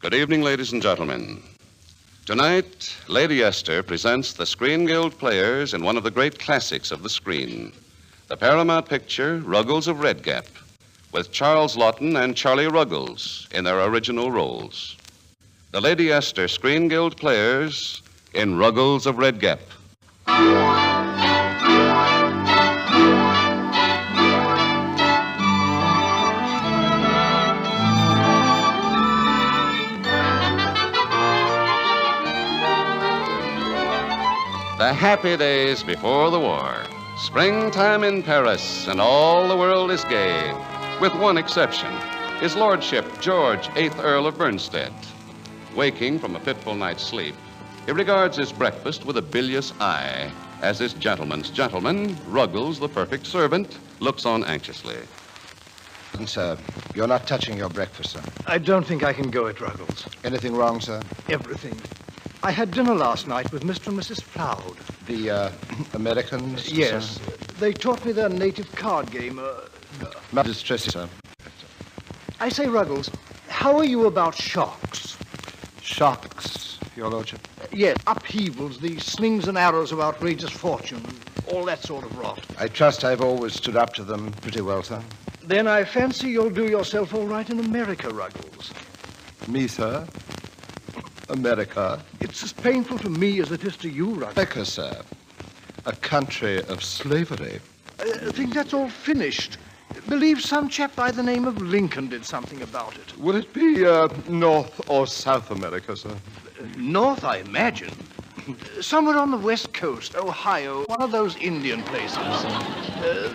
Good evening, ladies and gentlemen. Tonight, Lady Esther presents the Screen Guild Players in one of the great classics of the screen, the Paramount picture, Ruggles of Red Gap, with Charles Laughton and Charlie Ruggles in their original roles. The Lady Esther Screen Guild Players in Ruggles of Red Gap. The happy days before the war. Springtime in Paris, and all the world is gay, with one exception, His Lordship George, 8th Earl of Bernstead. Waking from a fitful night's sleep, he regards his breakfast with a bilious eye, as this gentleman's gentleman, Ruggles, the perfect servant, looks on anxiously. Sir, you're not touching your breakfast, sir. I don't think I can go it, Ruggles. Anything wrong, sir? Everything. I had dinner last night with Mr. and Mrs. Floud. The, Americans? Yes. Sir? They taught me their native card game. Not distressing, sir. I say, Ruggles, how are you about shocks? Shocks, your lordship? Yes, upheavals, the slings and arrows of outrageous fortune, all that sort of rot. I trust I've always stood up to them pretty well, sir. Then I fancy you'll do yourself all right in America, Ruggles. Me, sir? America? It's as painful to me as it is to you, Ruggles. America, sir. A country of slavery. I think that's all finished. Believe some chap by the name of Lincoln did something about it. Will it be, North or South America, sir? North, I imagine. Somewhere on the west coast, Ohio, one of those Indian places.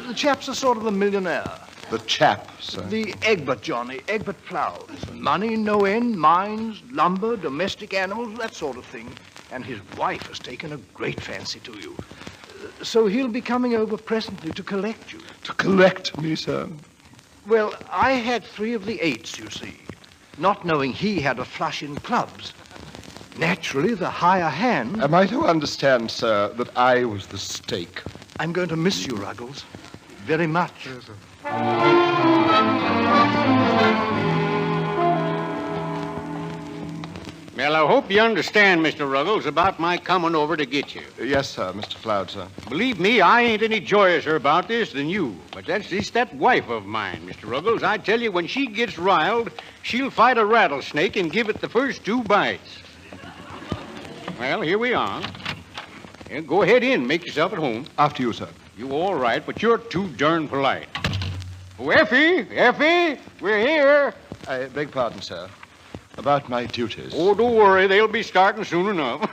The chap's a sort of a millionaire. The chap, sir. The Egbert Johnny, Egbert Floud. Money, no end, mines, lumber, domestic animals, that sort of thing. And his wife has taken a great fancy to you. So he'll be coming over presently to collect you. To collect me, sir? Well, I had 3 of the 8s, you see, not knowing he had a flush in clubs. Naturally, the higher hand... Am I to understand, sir, that I was the stake? I'm going to miss you, Ruggles. Very much. Yes, sir. Well, I hope you understand, Mr. Ruggles, about my coming over to get you. Yes, sir, Mr. Floud, sir. Believe me, I ain't any joyouser about this than you. But that's just that wife of mine, Mr. Ruggles. I tell you, when she gets riled, she'll fight a rattlesnake and give it the first 2 bites. Well, here we are. Yeah, go ahead in. Make yourself at home. After you, sir. You all right, but you're too darn polite. Oh, Effie, we're here. I beg pardon, sir. About my duties. Oh, don't worry. They'll be starting soon enough.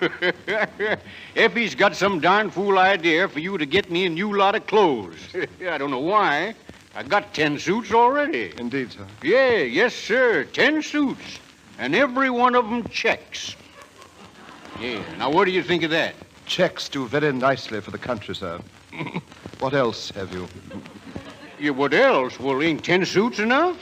Effie's got some darn fool idea for you to get me a new lot of clothes. I don't know why. I got 10 suits already. Indeed, sir. Yeah, yes, sir. 10 suits. And every one of them checks. Yeah. Now, what do you think of that? Checks do very nicely for the country, sir. What else have you? Yeah, what else? Well, ain't 10 suits enough?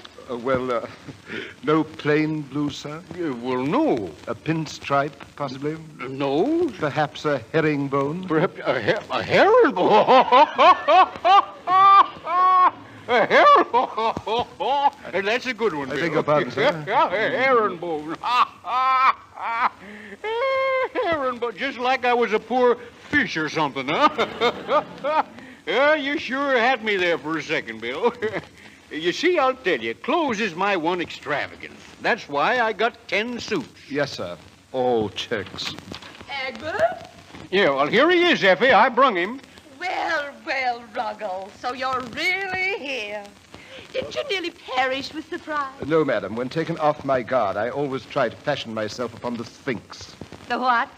No plain blue, sir? Well, no. A pinstripe, possibly? No. Perhaps a herringbone? Perhaps a herringbone. A herringbone. That's a good one, I Bill. beg your pardon, sir. A herringbone. Herringbone. Just like I was a poor fish or something, huh? Yeah, you sure had me there for a second, Bill. You see, I'll tell you, clothes is my one extravagance. That's why I got 10 suits. Yes, sir. All checks. Egbert? Yeah, well, here he is, Effie. I brung him. Well, Ruggles, so you're really here. Didn't you nearly perish with surprise? No, madam. When taken off my guard, I always try to fashion myself upon the Sphinx. The what?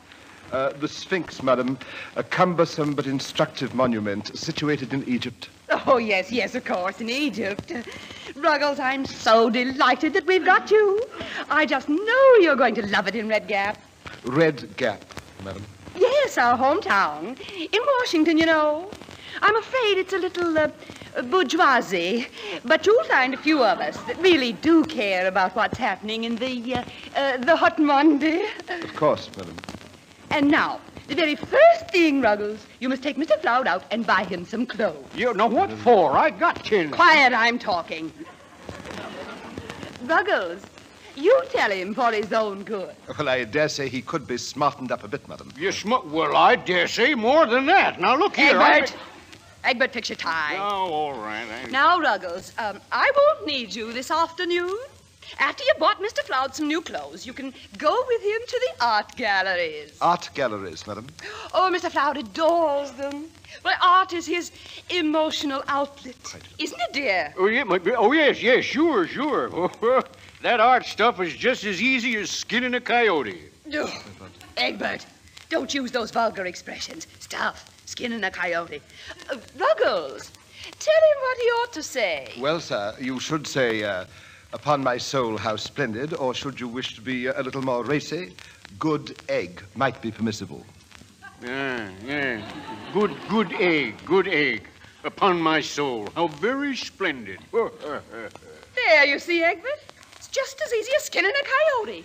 The Sphinx, madam, a cumbersome but instructive monument situated in Egypt. Oh, yes, of course, in Egypt. Ruggles, I'm so delighted that we've got you. I just know you're going to love it in Red Gap. Red Gap, madam. Yes, our hometown. In Washington, you know. I'm afraid it's a little bourgeoisie, but you'll find a few of us that really do care about what's happening in the hot Monday. Of course, madam. And now, the very first thing, Ruggles, you must take Mr. Floud out and buy him some clothes. You know what for? I got 10. Quiet, I'm talking. Ruggles, You tell him for his own good. Well, I dare say he could be smartened up a bit, madam. Well, I dare say more than that. Now, look here. Egbert, fix your tie. Oh, all right. Now, Ruggles, I won't need you this afternoon. After you bought Mr. Floud some new clothes, you can go with him to the art galleries. Art galleries, madam? Oh, Mr. Floud adores them. Well, art is his emotional outlet. Isn't it, dear? Oh, yeah, yes, sure. That art stuff is just as easy as skinning a coyote. Oh, Egbert, don't use those vulgar expressions. Stuff, skinning a coyote. Ruggles, tell him what he ought to say. Well, sir, you should say, upon my soul, how splendid, or should you wish to be a little more racy, good egg might be permissible. Yeah. Good egg. Upon my soul, how very splendid. There, you see, Egbert? It's just as easy as skinning a coyote.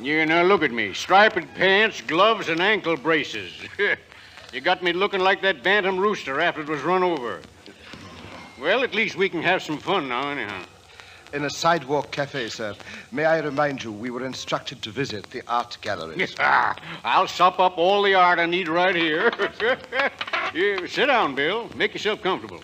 Yeah, now look at me. Striped pants, gloves, and ankle braces. You got me looking like that bantam rooster after it was run over. Well, at least we can have some fun now, anyhow. In a sidewalk cafe, sir. May I remind you, we were instructed to visit the art galleries. I'll sop up all the art I need right here. Yeah, sit down, Bill. Make yourself comfortable.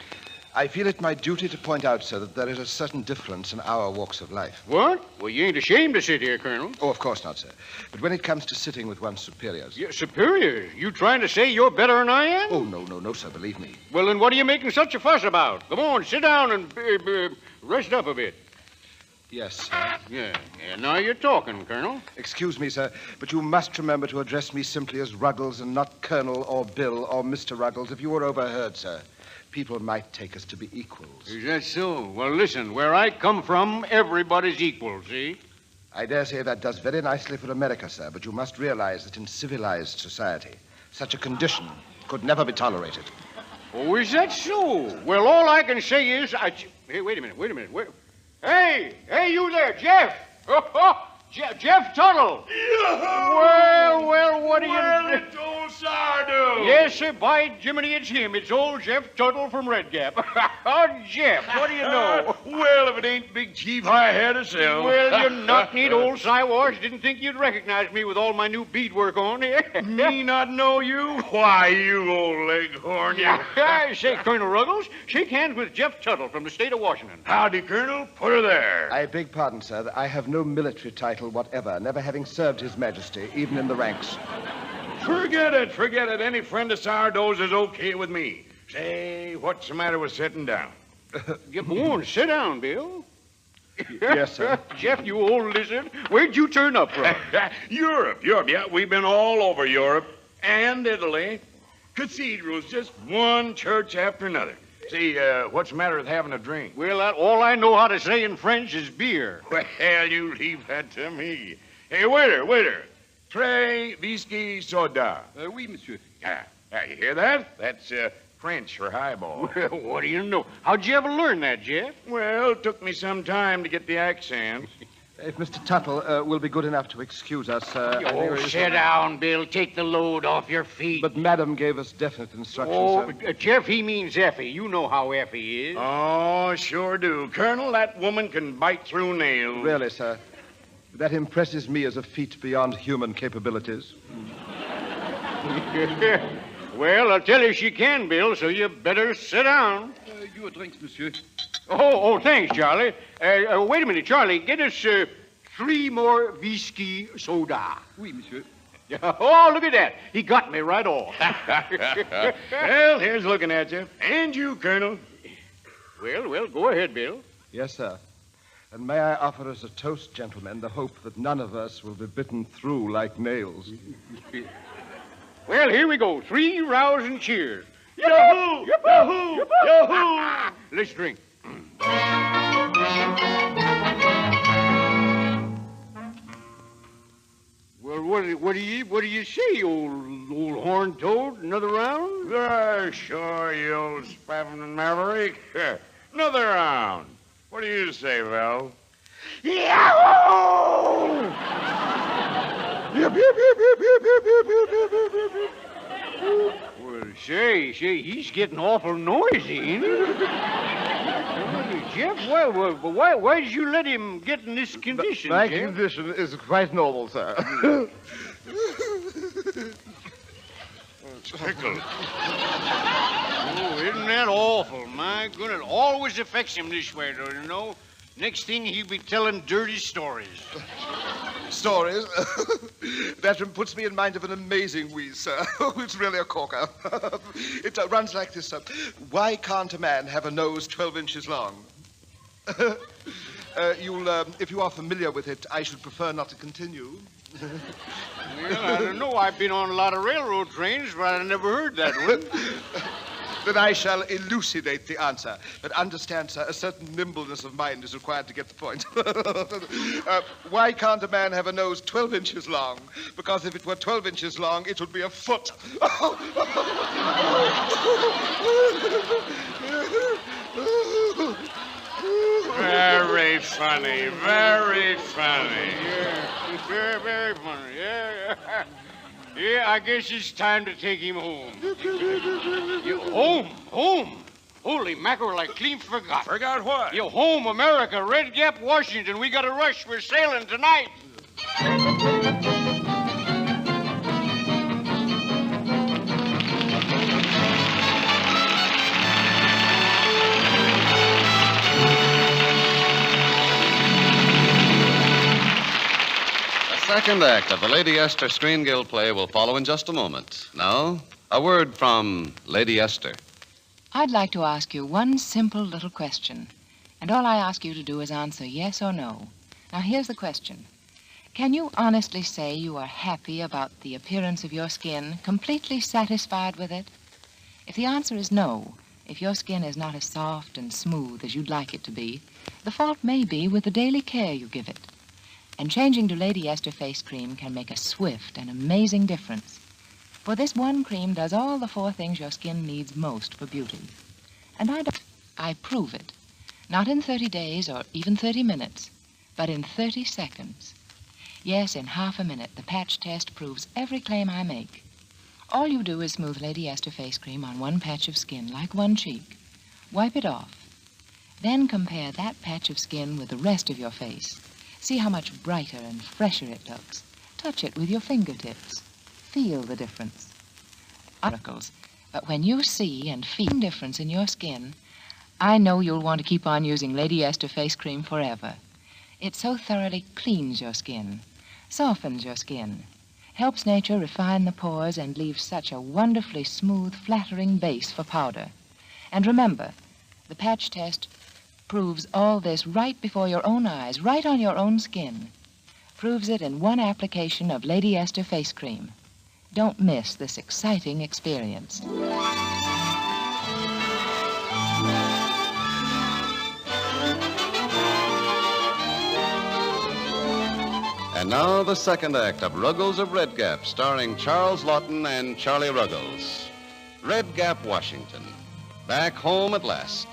I feel it my duty to point out, sir, that there is a certain difference in our walks of life. What? Well, you ain't ashamed to sit here, Colonel. Oh, of course not, sir. But when it comes to sitting with one's superiors... Yeah, superiors? You trying to say you're better than I am? Oh, no, sir, believe me. Well, then what are you making such a fuss about? Come on, sit down and rest up a bit. Yes, sir. Yeah, now you're talking, Colonel. Excuse me, sir, but you must remember to address me simply as Ruggles and not Colonel or Bill or Mr. Ruggles if you were overheard, sir. People might take us to be equals. Is that so? Well, listen, where I come from, everybody's equal, see? I dare say that does very nicely for America, sir, but you must realize that in civilized society, such a condition could never be tolerated. Oh, is that so? Well, all I can say is Hey, wait a minute. Hey, you there, Jeff! Jeff Tuttle! Well, what do you... Well, it's old Sardo. Yes, sir, by Jiminy, it's him. It's old Jeff Tuttle from Red Gap. Oh, Jeff, what do you know? Well, if it ain't Big Chief High-Hat himself. Well, you knock-kneed old Siwash. Didn't think you'd recognize me with all my new beadwork on here. Me not know you? Why, you old leghorn. I say, Colonel Ruggles, shake hands with Jeff Tuttle from the state of Washington. Howdy, Colonel. Put her there. I beg pardon, sir. I have no military title whatever, never having served His Majesty, even in the ranks. Forget it. Any friend of Sardo's is okay with me. Say, what's the matter with sitting down? Go on, sit down, Bill. Yes, sir. Jeff, you old lizard, where'd you turn up from? Europe. Yeah, we've been all over Europe and Italy. Cathedrals, just one church after another. See, what's the matter with having a drink? Well, all I know how to say in French is beer. Well, you leave that to me. Hey, waiter. Tray, whiskey, soda. Oui, monsieur. You hear that? That's French for highball. Well, what do you know? How'd you ever learn that, Jeff? Well, it took me some time to get the accent. If Mr. Tuttle will be good enough to excuse us, Sit down, Bill. Take the load off your feet. But Madam gave us definite instructions, sir. Jeff, he means Effie. You know how Effie is. Oh, sure do. Colonel, that woman can bite through nails. Really, sir. That impresses me as a feat beyond human capabilities. Well, I'll tell you she can, Bill, so you better sit down. Your drinks, monsieur. Oh, thanks, Charlie. Wait a minute, Charlie. Get us 3 more whiskey soda. Oui, monsieur. Oh, look at that. He got me right off. Well, here's looking at you. And you, Colonel. Well, go ahead, Bill. Yes, sir. And may I offer as a toast, gentlemen, the hope that none of us will be bitten through like nails. Well, here we go. 3 rousing cheers. Yahoo! Yahoo! Yahoo! Let's drink. Well, what do you say, old horn toad? Another round? Sure, you old spaffing maverick. Another round. What do you say, Val? Yahoo! Well, say, he's getting awful noisy, ain't he? Jeff, why did you let him get in this condition, My Jeff? condition is quite normal, sir. Pickle. Oh, isn't that awful? My goodness, it always affects him this way, don't you know? Next thing, he'll be telling dirty stories. Stories? That puts me in mind of an amazing wheeze, sir. It's really a corker. It runs like this, sir. Why can't a man have a nose 12 inches long? If you are familiar with it, I should prefer not to continue. Well, I don't know. I've been on a lot of railroad trains, but I never heard that one. Then I shall elucidate the answer. But understand, sir, a certain nimbleness of mind is required to get the point. Why can't a man have a nose 12 inches long? Because if it were 12 inches long, it would be a foot. Very funny, very funny. Yeah, very, very funny. Yeah. Yeah, I guess it's time to take him home. Home? Holy mackerel, I clean forgot. Forgot what? Home, America, Red Gap, Washington. We got a rush. We're sailing tonight. The second act of the Lady Esther Screen Guild play will follow in just a moment. Now, a word from Lady Esther. I'd like to ask you one simple little question, and all I ask you to do is answer yes or no. Now, here's the question. Can you honestly say you are happy about the appearance of your skin, completely satisfied with it? If the answer is no, if your skin is not as soft and smooth as you'd like it to be, the fault may be with the daily care you give it. And changing to Lady Esther face cream can make a swift and amazing difference. For this one cream does all the 4 things your skin needs most for beauty. And I prove it. Not in 30 days or even 30 minutes, but in 30 seconds. Yes, in half a minute, the patch test proves every claim I make. All you do is smooth Lady Esther face cream on one patch of skin, like one cheek. Wipe it off. Then compare that patch of skin with the rest of your face. See how much brighter and fresher it looks. Touch it with your fingertips. Feel the difference. Ruggles, but when you see and feel the difference in your skin, I know you'll want to keep on using Lady Esther face cream forever. It so thoroughly cleans your skin, softens your skin, helps nature refine the pores, and leaves such a wonderfully smooth, flattering base for powder. And remember, the patch test proves all this right before your own eyes, right on your own skin. Proves it in one application of Lady Esther face cream. Don't miss this exciting experience. And now the second act of Ruggles of Red Gap, starring Charles Lawton and Charlie Ruggles. Red Gap, Washington. Back home at last.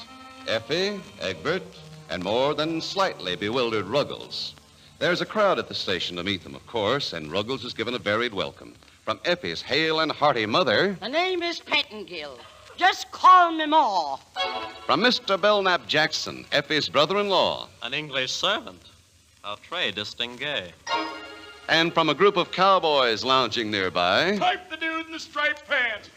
Effie, Egbert, and more than slightly bewildered Ruggles. There's a crowd at the station to meet them, of course, and Ruggles is given a varied welcome. From Effie's hale and hearty mother. My name is Pettingill. Just call me Ma. From Mr. Belknap Jackson, Effie's brother-in-law. An English servant, a très distingué. And from a group of cowboys lounging nearby. Pipe the dude in the striped pants.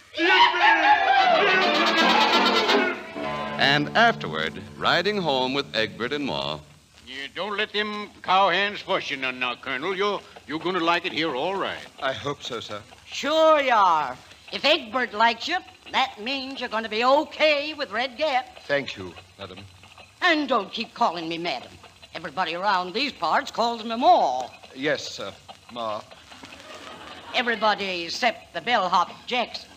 And afterward, riding home with Egbert and Ma. Yeah, don't let them cowhands fuss you none now, Colonel. You're going to like it here all right. I hope so, sir. Sure you are. If Egbert likes you, that means you're going to be okay with Red Gap. Thank you, madam. And don't keep calling me madam. Everybody around these parts calls me Ma. Yes, sir, Ma. Everybody except the bellhop Jackson.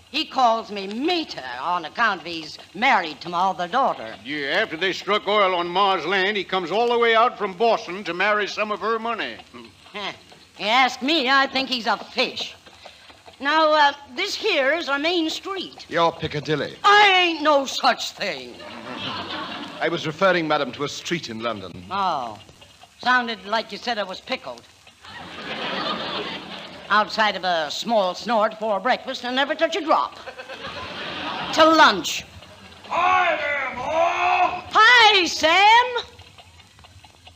He calls me Mater on account of he's married to my other daughter. Yeah, after they struck oil on Ma's land, he comes all the way out from Boston to marry some of her money. You ask me, I think he's a fish. Now, this here is our main street. You're Piccadilly. I ain't no such thing. I was referring, madam, to a street in London. Oh, sounded like you said I was pickled. outside of a small snort for breakfast and never touch a drop. Till lunch. Hi there, Ma! Hi, Sam.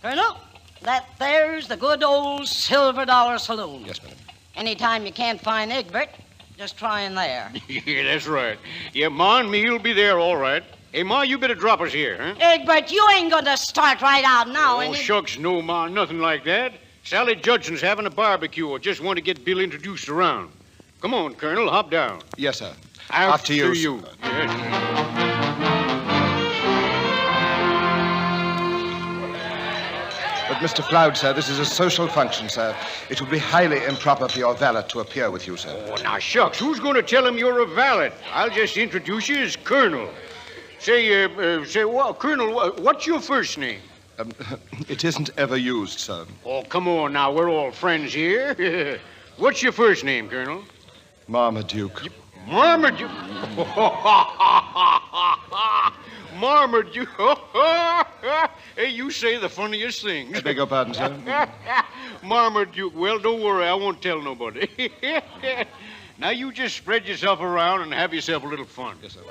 Colonel, that there's the good old Silver Dollar Saloon. Yes, madam. Anytime you can't find Egbert, just try in there. Yeah, that's right. Yeah, Ma and me'll be there all right. Hey, Ma, you better drop us here, huh? Egbert, you ain't going to start right out now. Oh, shucks, no, Ma, nothing like that. Sally Judson's having a barbecue. I just want to get Bill introduced around. Come on, Colonel, hop down. Yes, sir. After you. you. Yes. But, Mr. Floud, sir, this is a social function, sir. It would be highly improper for your valet to appear with you, sir. Oh, now, shucks, who's going to tell him you're a valet? I'll just introduce you as Colonel. Well, Colonel, what's your first name? It isn't ever used, sir. Oh, come on now, we're all friends here. What's your first name, Colonel? Marmaduke. Marmaduke. Marmaduke. Hey, you say the funniest things. I beg your pardon, sir. Marmaduke. Well, don't worry, I won't tell nobody. Now you just spread yourself around and have yourself a little fun. Yes, sir.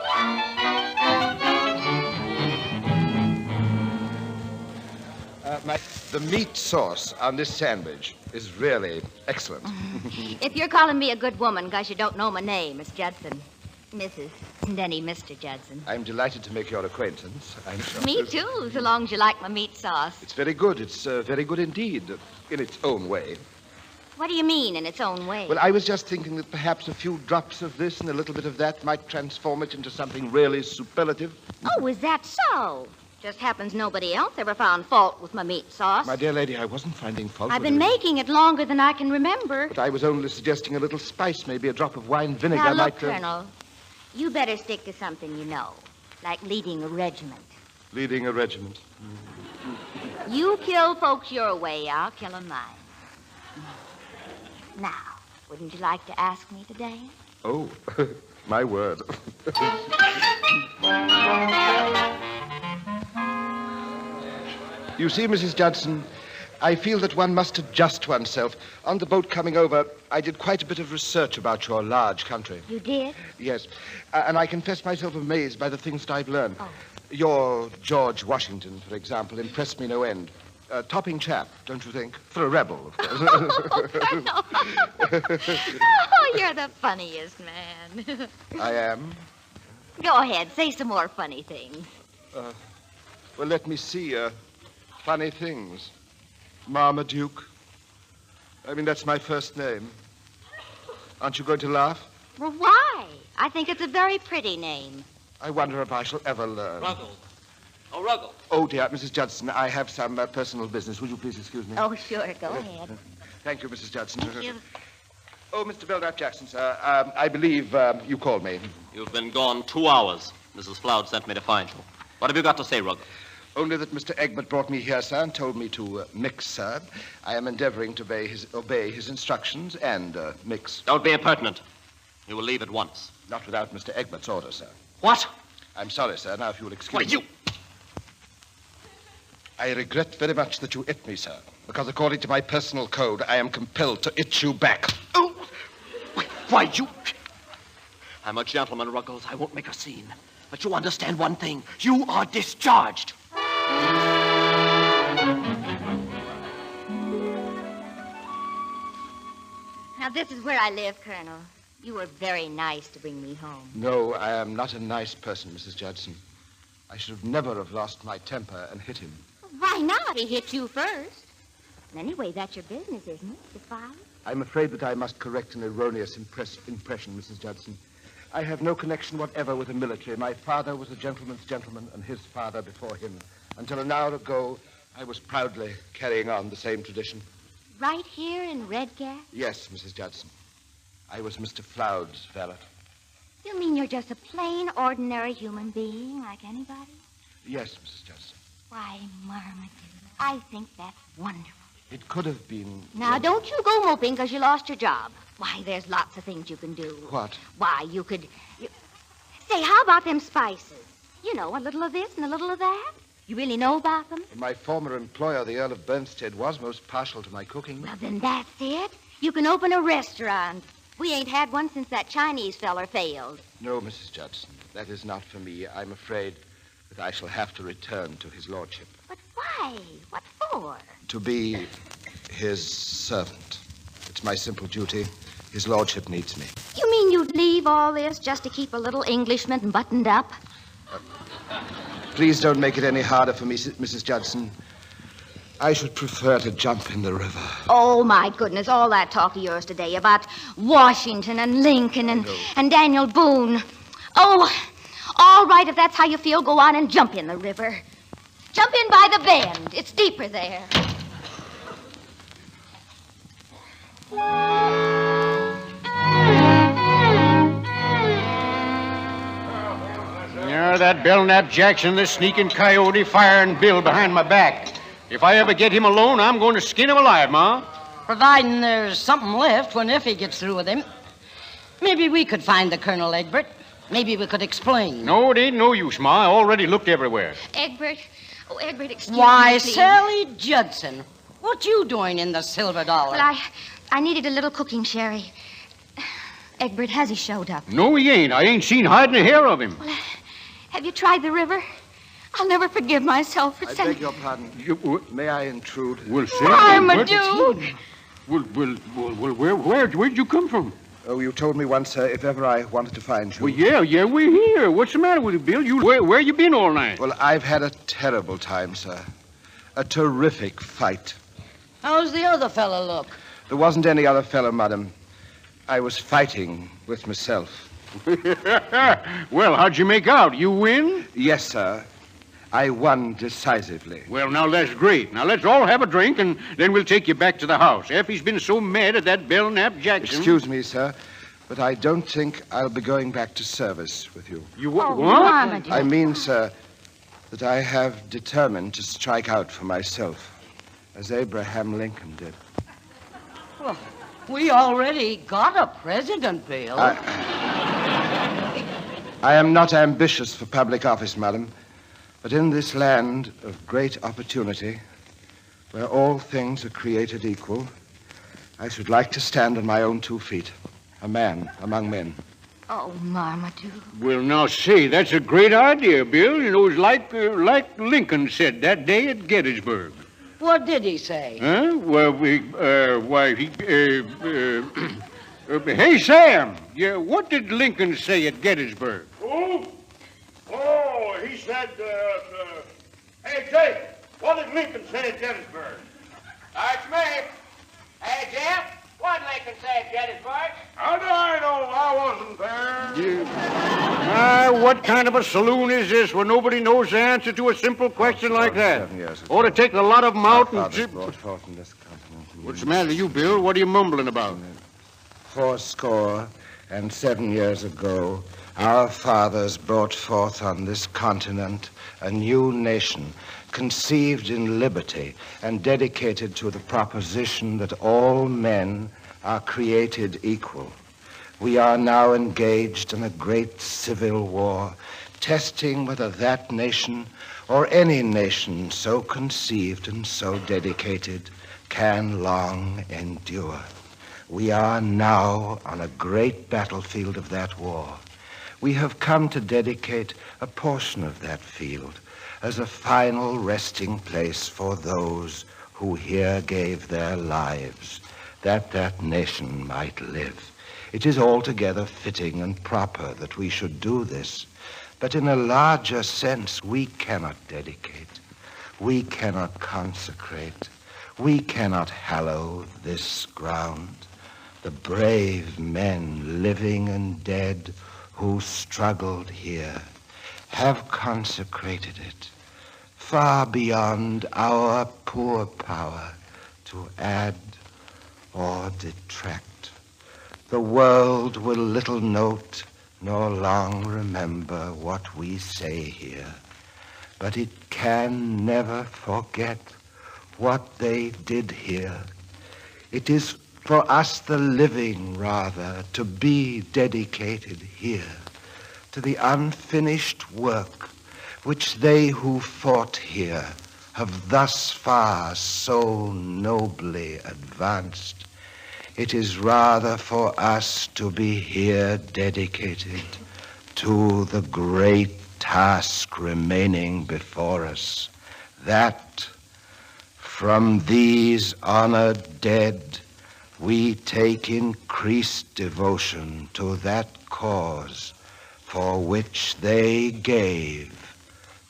The meat sauce on this sandwich is really excellent. If you're calling me a good woman because you don't know my name, Miss Judson. Mrs. and any Mr. Judson. I'm delighted to make your acquaintance. I'm sure. Me too, so long as you like my meat sauce. It's very good. It's very good indeed, in its own way. What do you mean, in its own way? Well, I was just thinking that perhaps a few drops of this and a little bit of that might transform it into something really superlative. Oh, is that so? Just happens nobody else ever found fault with my meat sauce. My dear lady, I wasn't finding fault I've with been it. making it longer than I can remember. But I was only suggesting a little spice, maybe a drop of wine vinegar Now, might... look, Colonel, you better stick to something you know, like leading a regiment. Leading a regiment. You kill folks your way, I'll kill 'em mine. Now, wouldn't you like to ask me to dance? Oh, my word. You see, Mrs. Judson, I feel that one must adjust oneself. On the boat coming over, I did quite a bit of research about your large country. You did? Yes. And I confess myself amazed by the things that I've learned. Oh. Your George Washington, for example, impressed me no end. Topping chap, don't you think? For a rebel, of course. Oh, you're the funniest man. I am? Go ahead, say some more funny things. Well, let me see. Funny things. Marmaduke. I mean, that's my first name. Aren't you going to laugh? Well, why? I think it's a very pretty name. I wonder if I shall ever learn. Ruggles. Oh, Ruggles. Oh, dear, Mrs. Judson, I have some personal business. Would you please excuse me? Oh, sure, go ahead. Thank you, Mrs. Judson. Thank you. Oh, Mr. Belknap Jackson, sir. I believe you called me. You've been gone 2 hours. Mrs. Floud sent me to find you. What have you got to say, Ruggles? Only that Mr. Egbert brought me here, sir, and told me to mix, sir. I am endeavoring to obey his instructions and mix. Don't be impertinent. You will leave at once. Not without Mr. Egbert's order, sir. What? I'm sorry, sir. Now, if you will excuse Why, me. you... I regret very much that you hit me, sir, because according to my personal code, I am compelled to hit you back. Oh! Why, you... I'm a gentleman, Ruggles. I won't make a scene. But you understand one thing. You are discharged. Now, this is where I live, Colonel. You were very nice to bring me home. No, I am not a nice person, Mrs. Judson. I should have never have lost my temper and hit him. Why not? He hit you first. And anyway, that's your business, isn't it? The fight? I'm afraid that I must correct an erroneous impression, Mrs. Judson. I have no connection whatever with the military. My father was a gentleman's gentleman, and his father before him. Until an hour ago, I was proudly carrying on the same tradition. Right here in Red Gap? Yes, Mrs. Judson. I was Mr. Floud's valet. You mean you're just a plain, ordinary human being like anybody? Yes, Mrs. Judson. Why, Marmaduke, I think that's wonderful. It could have been... Now, don't you go moping because you lost your job. Why, there's lots of things you can do. What? Why, you could... Say, how about them spices? You know, a little of this and a little of that. You really know about them? My former employer, the Earl of Bernstead, was most partial to my cooking. Well, then that's it. You can open a restaurant. We ain't had one since that Chinese feller failed. No, Mrs. Judson, that is not for me. I'm afraid that I shall have to return to his lordship. But why? What for? To be his servant. It's my simple duty. His lordship needs me. You mean you'd leave all this just to keep a little Englishman buttoned up? Please don't make it any harder for me, Mrs. Judson. I should prefer to jump in the river. Oh, my goodness, all that talk of yours today about Washington and Lincoln and Daniel Boone. Oh, all right, if that's how you feel, go on and jump in the river. Jump in by the bend. It's deeper there. Yeah, that Belknap Jackson, this sneaking coyote, firing Bill behind my back. If I ever get him alone, I'm going to skin him alive, Ma. Providing there's something left when Effie gets through with him. Maybe we could find the Colonel, Egbert. Maybe we could explain. No, it ain't no use, Ma. I already looked everywhere. Egbert, excuse Why, me, please. Sally Judson, what you doing in the Silver Dollar? Well, I needed a little cooking sherry. Egbert, has he showed up? No, he ain't. I ain't seen hiding a hair of him. Well, have you tried the river? I'll never forgive myself for I sending... beg your pardon. May I intrude? Well, say Marmaduke! Where'd you come from? Oh, you told me once, if ever I wanted to find you. Well, yeah, we're here. What's the matter with you, Bill? Where you been all night? Well, I've had a terrible time, sir. A terrific fight. How's the other fella look? There wasn't any other fellow, madam. I was fighting with myself. Well, how'd you make out? You win? Yes, sir. I won decisively. Well, now, that's great. Now, let's all have a drink, and then we'll take you back to the house. Effie's been so mad at that Belknap Jackson. Excuse me, sir, but I don't think I'll be going back to service with you. You what? Marmaduke. I mean, sir, that I have determined to strike out for myself, as Abraham Lincoln did. Well, we already got a president, Bill. I am not ambitious for public office, madam, but in this land of great opportunity, where all things are created equal, I should like to stand on my own 2 feet, a man among men. Oh, Marmaduke. Well, now, say, that's a great idea, Bill. You know, it's like Lincoln said that day at Gettysburg. What did he say? Huh? Well, hey, Sam. Yeah, what did Lincoln say at Gettysburg? Who? Oh, he said, hey, Jake, what did Lincoln say at Gettysburg? That's me. Hey, Jeff, what did Lincoln say at Gettysburg? How do I know? I wasn't there. What kind of a saloon is this where nobody knows the answer to a simple question like that? 7 years ago. Ought to take a lot of them out My and... father brought forth in this continent. What's the matter with you, Bill? What are you mumbling about? 87 years ago, our fathers brought forth on this continent a new nation, conceived in liberty and dedicated to the proposition that all men are created equal. We are now engaged in a great civil war, testing whether that nation or any nation so conceived and so dedicated can long endure. We are now on a great battlefield of that war. We have come to dedicate a portion of that field as a final resting place for those who here gave their lives, that that nation might live. It is altogether fitting and proper that we should do this, but in a larger sense, we cannot dedicate, we cannot consecrate, we cannot hallow this ground. The brave men, living and dead, who struggled here, have consecrated it far beyond our poor power to add or detract. The world will little note nor long remember what we say here, but it can never forget what they did here. It is for us, the living, rather, to be dedicated here to the unfinished work which they who fought here have thus far so nobly advanced. It is rather for us to be here dedicated to the great task remaining before us, that from these honored dead we take increased devotion to that cause for which they gave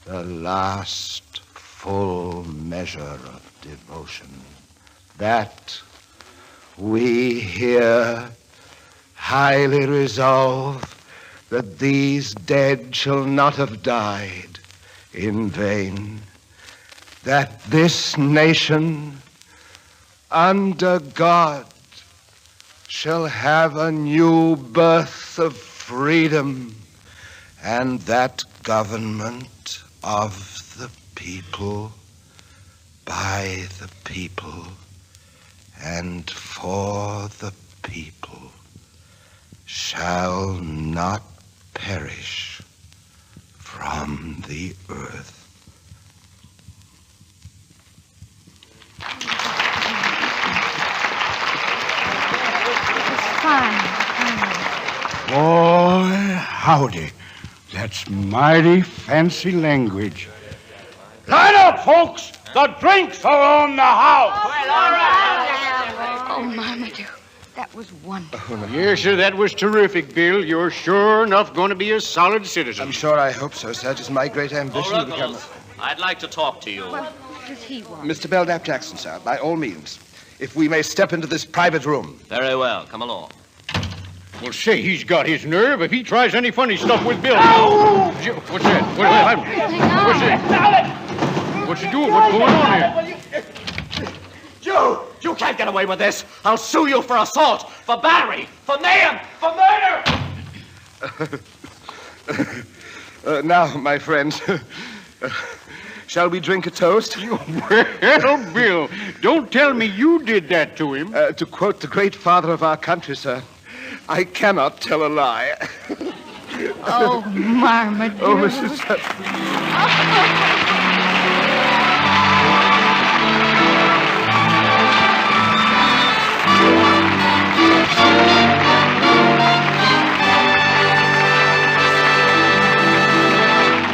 the last full measure of devotion, that we here highly resolve that these dead shall not have died in vain, that this nation under God shall have a new birth of freedom, and that government of the people, by the people, and for the people shall not perish from the earth. Boy, howdy. That's mighty fancy language. Line up, folks! The drinks are on the house! Oh, Marmaduke, that was wonderful. Yes, sir, that was terrific, Bill. You're sure enough going to be a solid citizen. I'm sure I hope so, sir. It is my great ambition to become Ruggles, I'd like to talk to you. Well, what does he want? Mr. Belknap Jackson, sir, by all means. If we may step into this private room. Very well. Come along. Well, say, he's got his nerve. If he tries any funny stuff with Bill... What's that? What's that? What's he doing? What's going on here? You can't get away with this. I'll sue you for assault, for battery, for mayhem, for murder. Now, my friends, shall we drink a toast? Well, Bill, don't tell me you did that to him. To quote the great father of our country, sir, I cannot tell a lie. Oh, Marmaduke. Oh, Mrs.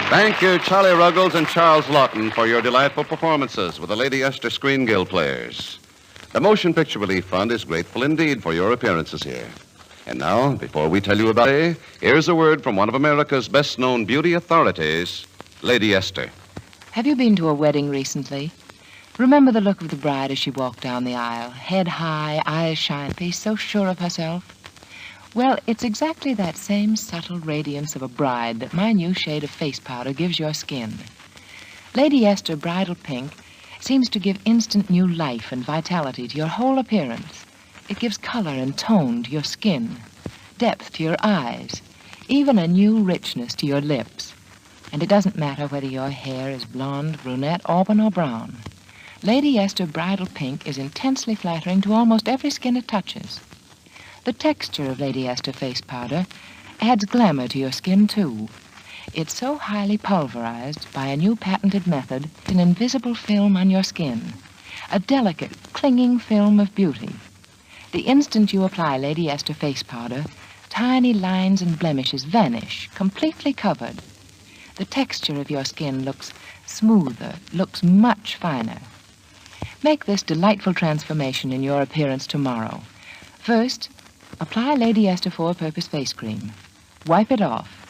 Thank you, Charlie Ruggles and Charles Lawton, for your delightful performances with the Lady Esther Screen Guild players. The Motion Picture Relief Fund is grateful indeed for your appearances here. And now, before we tell you about it, here's a word from one of America's best-known beauty authorities, Lady Esther. Have you been to a wedding recently? Remember the look of the bride as she walked down the aisle, head high, eyes shiny, so sure of herself? Well, it's exactly that same subtle radiance of a bride that my new shade of face powder gives your skin. Lady Esther Bridal Pink seems to give instant new life and vitality to your whole appearance. It gives color and tone to your skin, depth to your eyes, even a new richness to your lips. And it doesn't matter whether your hair is blonde, brunette, auburn, or brown. Lady Esther Bridal Pink is intensely flattering to almost every skin it touches. The texture of Lady Esther face powder adds glamour to your skin, too. It's so highly pulverized by a new patented method, an invisible film on your skin, a delicate, clinging film of beauty. The instant you apply Lady Esther face powder, tiny lines and blemishes vanish, completely covered. The texture of your skin looks smoother, looks much finer. Make this delightful transformation in your appearance tomorrow. First, apply Lady Esther Four-Purpose Face Cream. Wipe it off.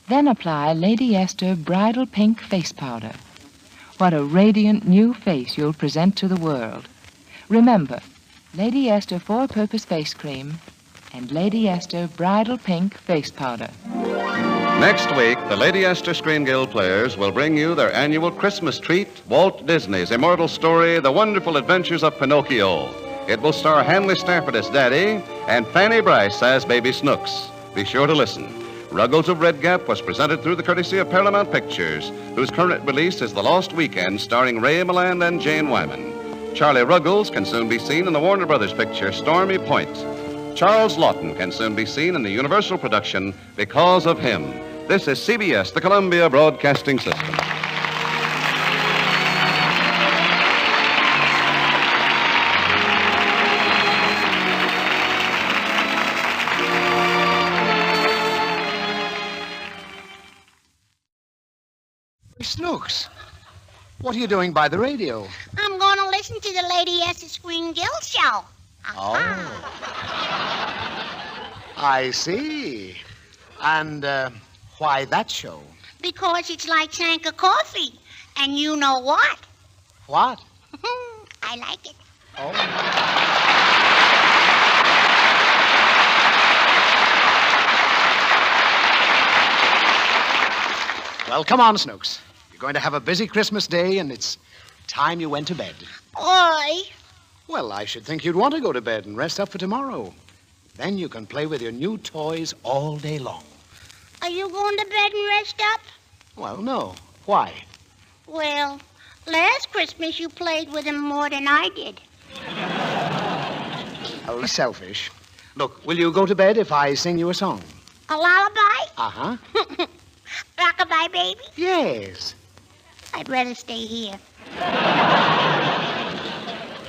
Then apply Lady Esther Bridal Pink Face Powder. What a radiant new face you'll present to the world. Remember, Lady Esther Four-Purpose Face Cream and Lady Esther Bridal Pink Face Powder. Next week, the Lady Esther Screen Guild players will bring you their annual Christmas treat, Walt Disney's immortal story, The Wonderful Adventures of Pinocchio. It will star Hanley Stafford as Daddy and Fanny Bryce as Baby Snooks. Be sure to listen. Ruggles of Red Gap was presented through the courtesy of Paramount Pictures, whose current release is The Lost Weekend, starring Ray Milland and Jane Wyman. Charlie Ruggles can soon be seen in the Warner Brothers picture Stormy Point. Charles Lawton can soon be seen in the Universal production Because of Him. This is CBS, the Columbia Broadcasting System. Snooks, what are you doing by the radio? I'm going to listen to the Lady S. Screen Guild show. Oh. I see. And why that show? Because it's like Sanka coffee. And you know what? What? I like it. Oh. Well, come on, Snooks. You're going to have a busy Christmas day, and it's time you went to bed. Why? Well, I should think you'd want to go to bed and rest up for tomorrow. Then you can play with your new toys all day long. Are you going to bed and rest up? Well, no. Why? Well, last Christmas you played with them more than I did. Oh, selfish. Look, will you go to bed if I sing you a song? A lullaby? Uh-huh. Rockabye baby? Yes. I'd rather stay here.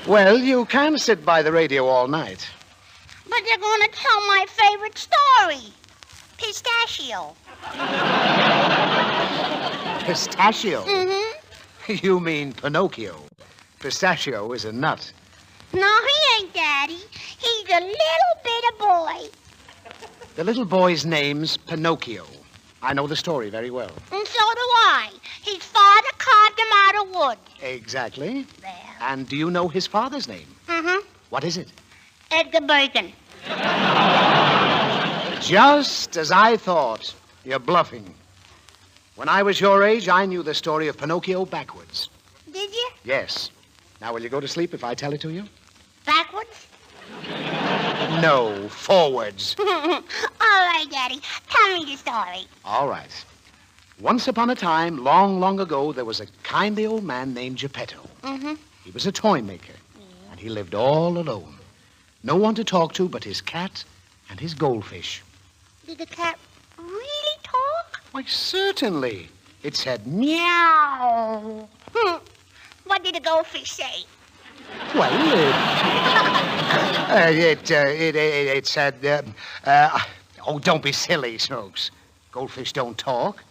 Well, you can sit by the radio all night. But they're going to tell my favorite story. Pistachio. Pistachio? Mm-hmm. You mean Pinocchio. Pistachio is a nut. No, he ain't, Daddy. He's a little bit of boy. The little boy's name's Pinocchio. I know the story very well. And so do I. His father carved him out of wood. Exactly. There. And do you know his father's name? Mm-hmm. What is it? Edgar Bacon. Just as I thought. You're bluffing. When I was your age, I knew the story of Pinocchio backwards. Did you? Yes. Now, will you go to sleep if I tell it to you? Backwards? No, forwards. All right, Daddy. Tell me the story. All right. Once upon a time, long, long ago, there was a kindly old man named Geppetto. Mm-hmm. He was a toy maker, and he lived all alone. No one to talk to but his cat and his goldfish. Did the cat really talk? Why, certainly. It said meow. What did the goldfish say? Well, it said, oh, don't be silly, Snooks. Goldfish don't talk.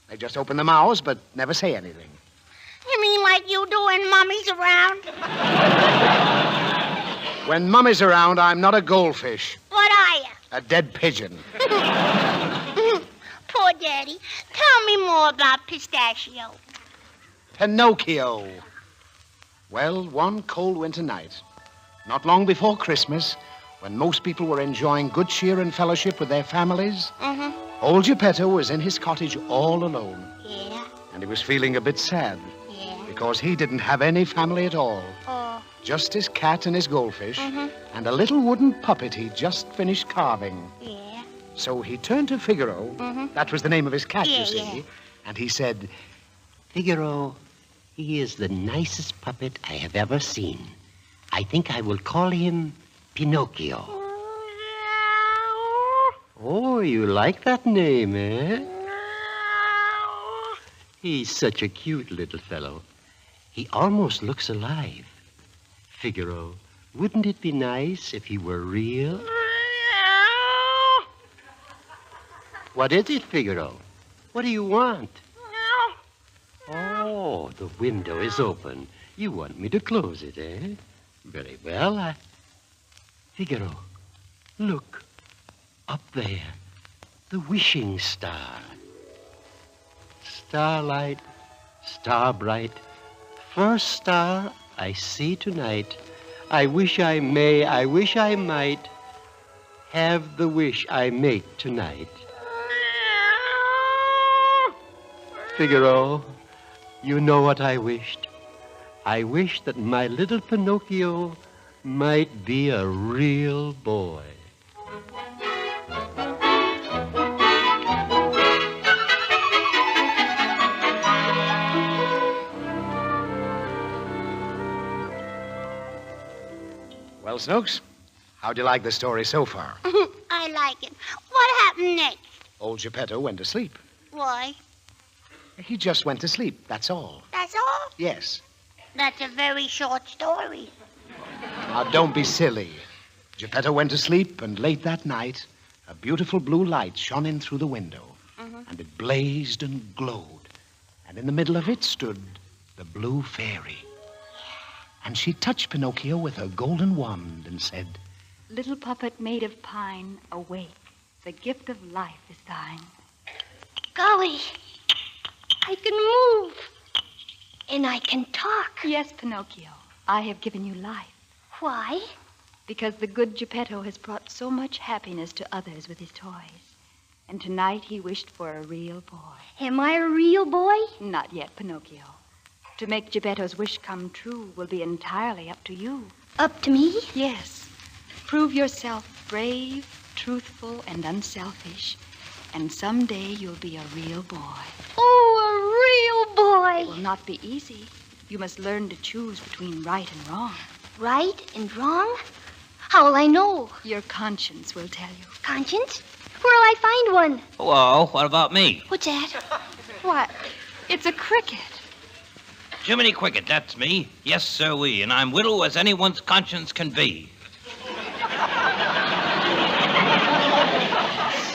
They just open their mouths but never say anything. You mean like you do when Mummy's around? When Mummy's around, I'm not a goldfish. What are you? A dead pigeon. Poor Daddy. Tell me more about Pistachio. Pinocchio. Well, one cold winter night, not long before Christmas, when most people were enjoying good cheer and fellowship with their families, old Geppetto was in his cottage all alone. Yeah. And he was feeling a bit sad. Yeah. Because he didn't have any family at all. Oh. Just his cat and his goldfish, and a little wooden puppet he'd just finished carving. Yeah. So he turned to Figaro. That was the name of his cat, you see. Yeah. And he said, Figaro, he is the nicest puppet I have ever seen. I think I will call him Pinocchio. Oh, you like that name, eh? He's such a cute little fellow. He almost looks alive. Figaro, wouldn't it be nice if he were real? What is it, Figaro? What do you want? Oh, the window is open. You want me to close it, eh? Very well. Figaro, look. Up there. The wishing star. Starlight, star bright. First star I see tonight. I wish I may, I wish I might have the wish I make tonight. Figaro, you know what I wished? I wished that my little Pinocchio might be a real boy. Well, Snooks, how'd you like the story so far? I like it. What happened next? Old Geppetto went to sleep. Why? He just went to sleep, that's all. That's all? Yes. That's a very short story. Now, don't be silly. Geppetto went to sleep, and late that night, a beautiful blue light shone in through the window. And it blazed and glowed. and in the middle of it stood the Blue Fairy. And she touched Pinocchio with her golden wand and said, Little puppet made of pine, awake. The gift of life is thine. Golly, I can move. And I can talk. Yes, Pinocchio, I have given you life. Why? Because the good Geppetto has brought so much happiness to others with his toys. And tonight he wished for a real boy. Am I a real boy? Not yet, Pinocchio. To make Geppetto's wish come true will be entirely up to you. Up to me? Yes. Prove yourself brave, truthful, and unselfish. And someday you'll be a real boy. Oh, a real boy. It will not be easy. You must learn to choose between right and wrong. Right and wrong? How will I know? Your conscience will tell you. Conscience? Where'll I find one? Hello, what about me? What's that? What? It's a cricket. Jiminy Cricket, that's me. Yes, sir-wee, and I'm widow as anyone's conscience can be.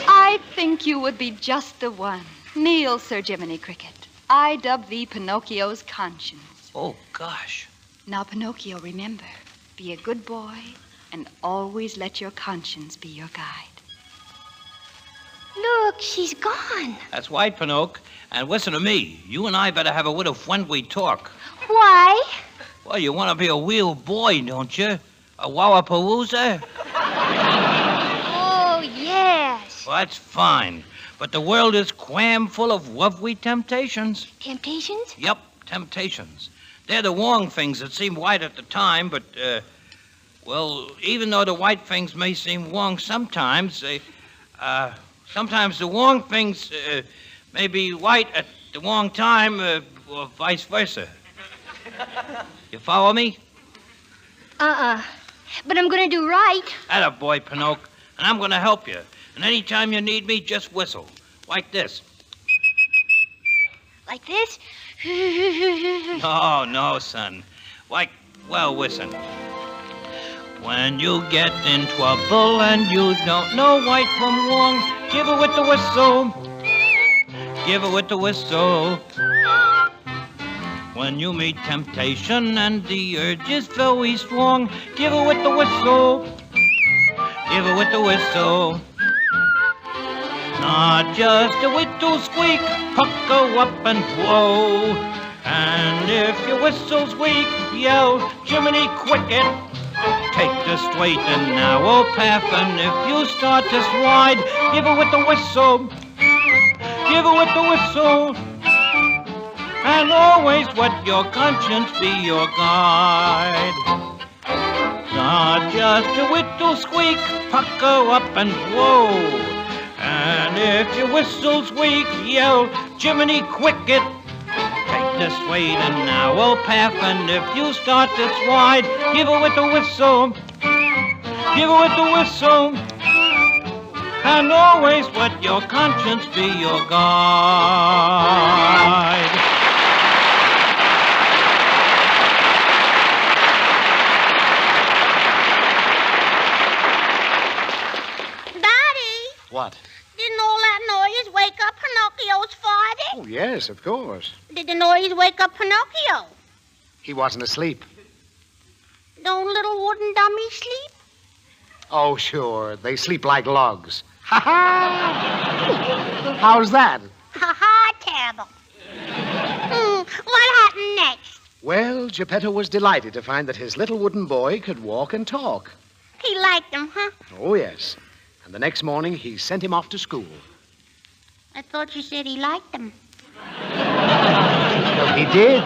I think you would be just the one. Kneel, Sir Jiminy Cricket. I dub thee Pinocchio's conscience. Oh, gosh. Now, Pinocchio, remember, be a good boy and always let your conscience be your guide. Look, she's gone. That's right, Pinocchio. And listen to me. You and I better have a little friendly talk. Why? Well, you want to be a real boy, don't you? A wallapalooza? Oh, yes. Well, that's fine. But the world is crammed full of lovely temptations. Temptations? Yep, temptations. They're the wrong things that seem right at the time, but, well, even though the right things may seem wrong sometimes, sometimes the wrong things may be right at the wrong time, or vice versa. You follow me? But I'm going to do right. Attaboy, Pinocchio, and I'm going to help you. And anytime you need me, just whistle. Like this. Like this? No, son. Like, well, listen. When you get in trouble and you don't know right from wrong, give it with the whistle. Give it with the whistle. When you meet temptation and the urge is very strong, give it with the whistle. Give it with the whistle. Not just a little squeak, pucker up and blow. And if your whistle's weak, yell, Jiminy Cricket. Take the straight and narrow path, and if you start to slide, give it with the whistle. Give it with the whistle. And always let your conscience be your guide. Not just a little squeak, pucker up and blow. And if your whistle's weak, yell, Jiminy Cricket. Take the straight and narrow path, and if you start to slide, give it with the whistle. Give it with the whistle. And always let your conscience be your guide. What? Didn't all that noise wake up Pinocchio's father? Oh, yes, of course. Did the noise wake up Pinocchio? He wasn't asleep. Don't little wooden dummies sleep? Oh, sure. They sleep like logs. Ha ha! How's that? Ha ha, terrible. What happened next? Well, Geppetto was delighted to find that his little wooden boy could walk and talk. He liked them, huh? Oh, yes. And the next morning, he sent him off to school. I thought you said he liked them. Well, he did.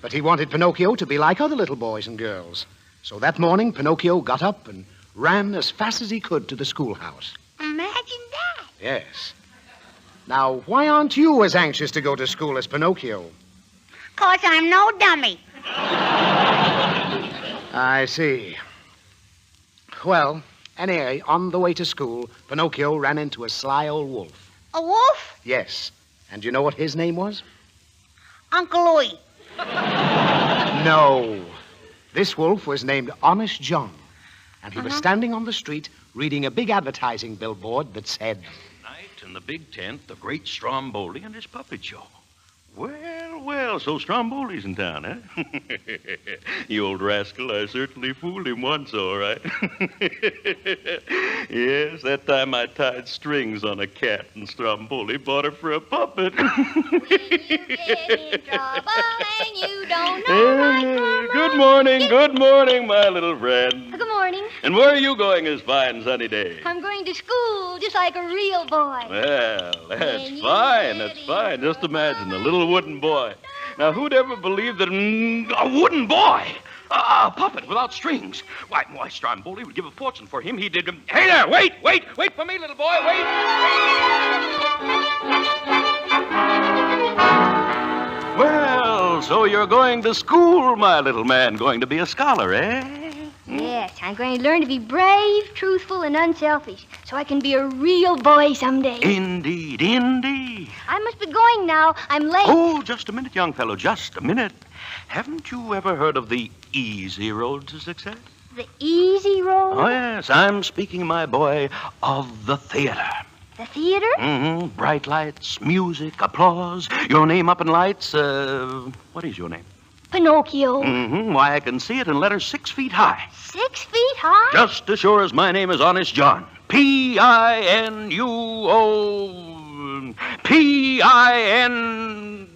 But he wanted Pinocchio to be like other little boys and girls. So that morning, Pinocchio got up and ran as fast as he could to the schoolhouse. Imagine that. Yes. Now, why aren't you as anxious to go to school as Pinocchio? 'Cause I'm no dummy. I see. Well, anyway, on the way to school, Pinocchio ran into a sly old wolf. A wolf? Yes. And you know what his name was? Uncle Louie. No. This wolf was named Honest John. And he was standing on the street reading a big advertising billboard that said, Tonight in the big tent, the great Stromboli and his puppet show. Well, so Stromboli's in town, huh? You old rascal, I certainly fooled him once, all right. Yes, that time I tied strings on a cat and Stromboli bought her for a puppet. You get in trouble and you don't know right from Good morning, my little friend. Good morning. And where are you going this fine sunny day? I'm going to school just like a real boy. Well, that's fine. Just imagine, a little wooden boy. Now, who'd ever believe that a wooden boy, a puppet without strings? Why, Stromboli would give a fortune for him. He did. Hey there, wait for me, little boy, wait. Well, so you're going to school, my little man, going to be a scholar, eh? Yes, I'm going to learn to be brave, truthful, and unselfish, so I can be a real boy someday. Indeed. I must be going now. I'm late. Oh, just a minute, young fellow, just a minute. Haven't you ever heard of the easy road to success? The easy road? Oh, yes, I'm speaking, my boy, of the theater. The theater? Mm-hmm. Bright lights, music, applause, your name up in lights. What is your name? Pinocchio. Mm-hmm. Why, I can see it in letters 6 feet high. 6 feet high? Just as sure as my name is Honest John. P-I-N-U-O... P-I-N...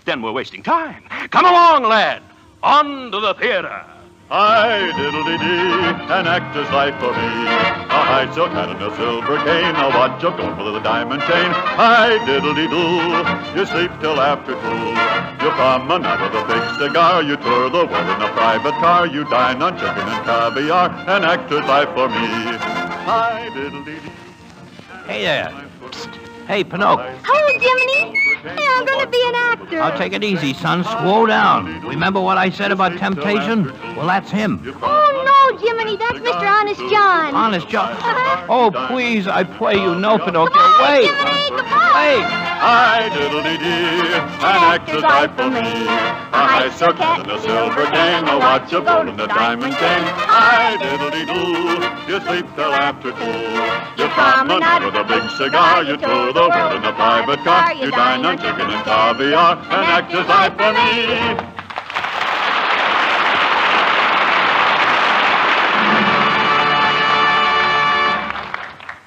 Then we're wasting time. Come along, lad. On to the theater. Hi, diddle-dee-dee, an actor's life for me. A high silk hat and a silver cane, a watch of gold with a diamond chain. Hi, diddle-dee-doo, you sleep till after 2. You promenade with a big cigar, you tour the world in a private car, you dine on chicken and caviar, an actor's life for me. Hi, diddle-dee-dee. Hey there. Psst. Hey, Pinocchio. Hello, Jiminy. Hey, I'm going to be an actor. Now take it easy, son. Slow down. Remember what I said about temptation? Well, that's him. Oh, no, Jiminy. That's Mr. Honest John. Honest John? Oh, please, I pray you, no, Pinocchio. Goodbye, Wait. Jiminy. Goodbye. Wait. Hi, diddle-dee-dee, an actor's life for me. A high silk hat and a silver cane, a watch of gold and a diamond chain. Hi, diddle-dee-doo, you sleep till after 2. You promenade with a big cigar, you tour the world in a private car, you dine on chicken and caviar, an actor's life for me.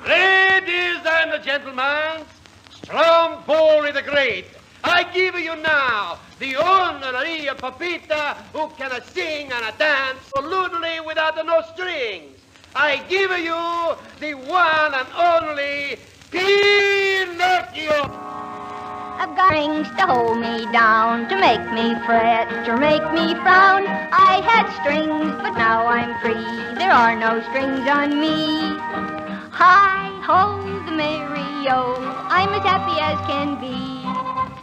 Ladies and gentlemen, Stromboli the Great, I give you now the honorary Papita who can sing and dance absolutely without no strings. I give you the one and only Pinocchio. I've got strings to hold me down, to make me fret, to make me frown. I had strings, but now I'm free. There are no strings on me. Hi-ho, the merry-o, I'm as happy as can be.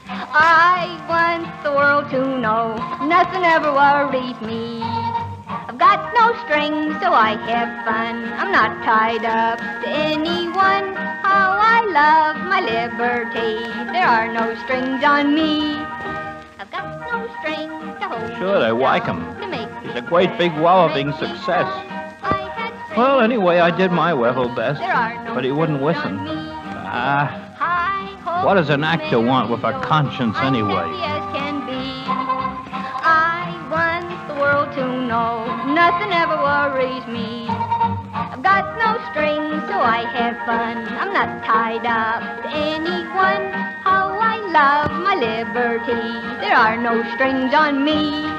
I want the world to know nothing ever worries me. I've got no strings, so I have fun. I'm not tied up to anyone. How I love my liberty. There are no strings on me. I've got no strings to hold Sure, they like him. to make He's a great big walloping success. Well, anyway, I did my level best, but he wouldn't listen. What does an actor want with a conscience anyway? as can be. I want the world to know nothing ever worries me. I've got no strings, so I have fun. I'm not tied up to anyone. How I love my liberty. There are no strings on me.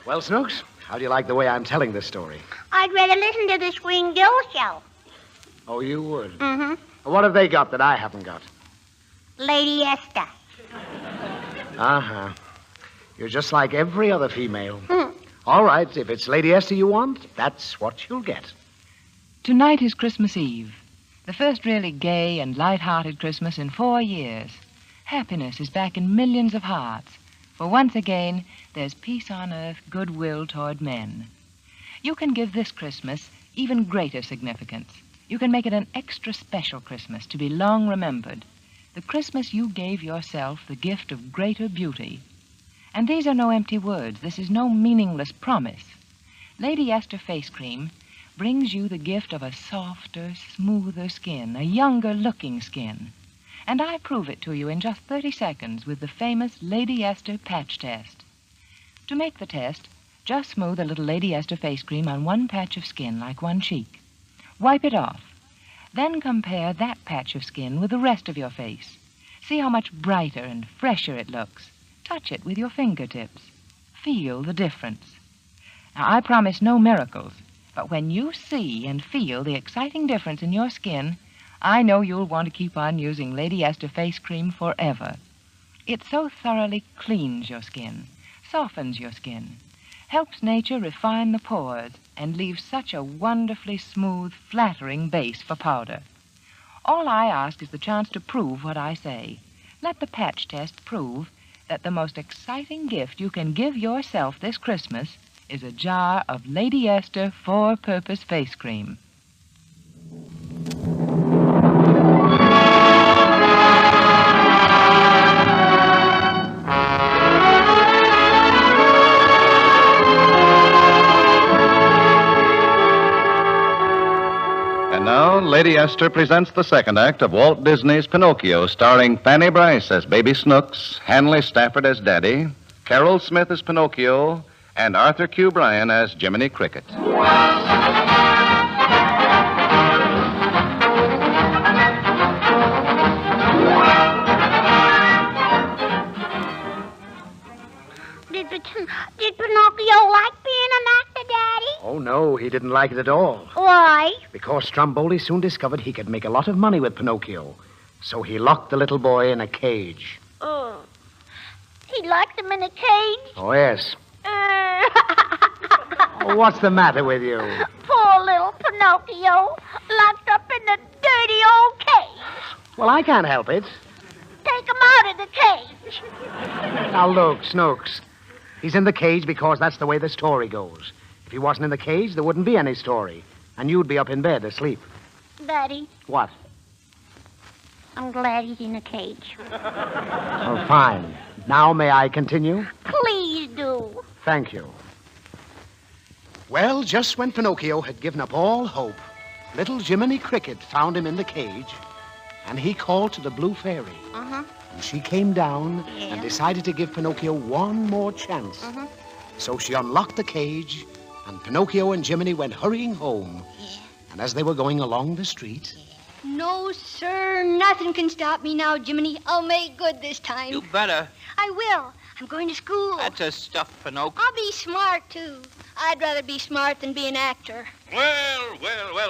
Well, Snooks, how do you like the way I'm telling this story? I'd rather listen to the Swing Gill show. Oh, you would? Mm-hmm. What have they got that I haven't got? Lady Esther. Uh-huh. You're just like every other female. All right, if it's Lady Esther you want, that's what you'll get. Tonight is Christmas Eve, the first really gay and light-hearted Christmas in 4 years. Happiness is back in millions of hearts. For once again, there's peace on earth, goodwill toward men. You can give this Christmas even greater significance. You can make it an extra special Christmas to be long remembered. The Christmas you gave yourself the gift of greater beauty. And these are no empty words. This is no meaningless promise. Lady Esther Face Cream brings you the gift of a softer, smoother skin, a younger-looking skin. And I prove it to you in just 30 seconds with the famous Lady Esther patch test. To make the test, just smooth a little Lady Esther face cream on one patch of skin, like one cheek. Wipe it off. Then compare that patch of skin with the rest of your face. See how much brighter and fresher it looks. Touch it with your fingertips. Feel the difference. Now, I promise no miracles, but when you see and feel the exciting difference in your skin, I know you'll want to keep on using Lady Esther face cream forever. It so thoroughly cleans your skin, softens your skin, helps nature refine the pores, and leaves such a wonderfully smooth, flattering base for powder. All I ask is the chance to prove what I say. Let the patch test prove that the most exciting gift you can give yourself this Christmas is a jar of Lady Esther four-purpose face cream. And now, Lady Esther presents the second act of Walt Disney's Pinocchio, starring Fanny Brice as Baby Snooks, Hanley Stafford as Daddy, Carol Smith as Pinocchio, and Arthur Q. Bryan as Jiminy Cricket. Did Pinocchio like being an actor, Daddy? Oh, no, he didn't like it at all. Why? Because Stromboli soon discovered he could make a lot of money with Pinocchio. So he locked the little boy in a cage. Oh. He locked him in a cage? Oh, yes. Oh, what's the matter with you? Poor little Pinocchio, locked up in the dirty old cage. Well, I can't help it. Take him out of the cage. Now, look, Snooks. He's in the cage because that's the way the story goes. If he wasn't in the cage, there wouldn't be any story. And you'd be up in bed asleep. Daddy, What? I'm glad he's in a cage. Oh, fine. Now may I continue? Please do. Thank you. Well, just when Pinocchio had given up all hope, little Jiminy Cricket found him in the cage, and he called to the Blue Fairy. Uh-huh. And she came down Yeah. and decided to give Pinocchio one more chance. Uh-huh. So she unlocked the cage, and Pinocchio and Jiminy went hurrying home. Yeah. And as they were going along the street... No, sir. Nothing can stop me now, Jiminy. I'll make good this time. You better. I will. I'm going to school. That's a stuff, Pinocchio. I'll be smart, too. I'd rather be smart than be an actor. Well,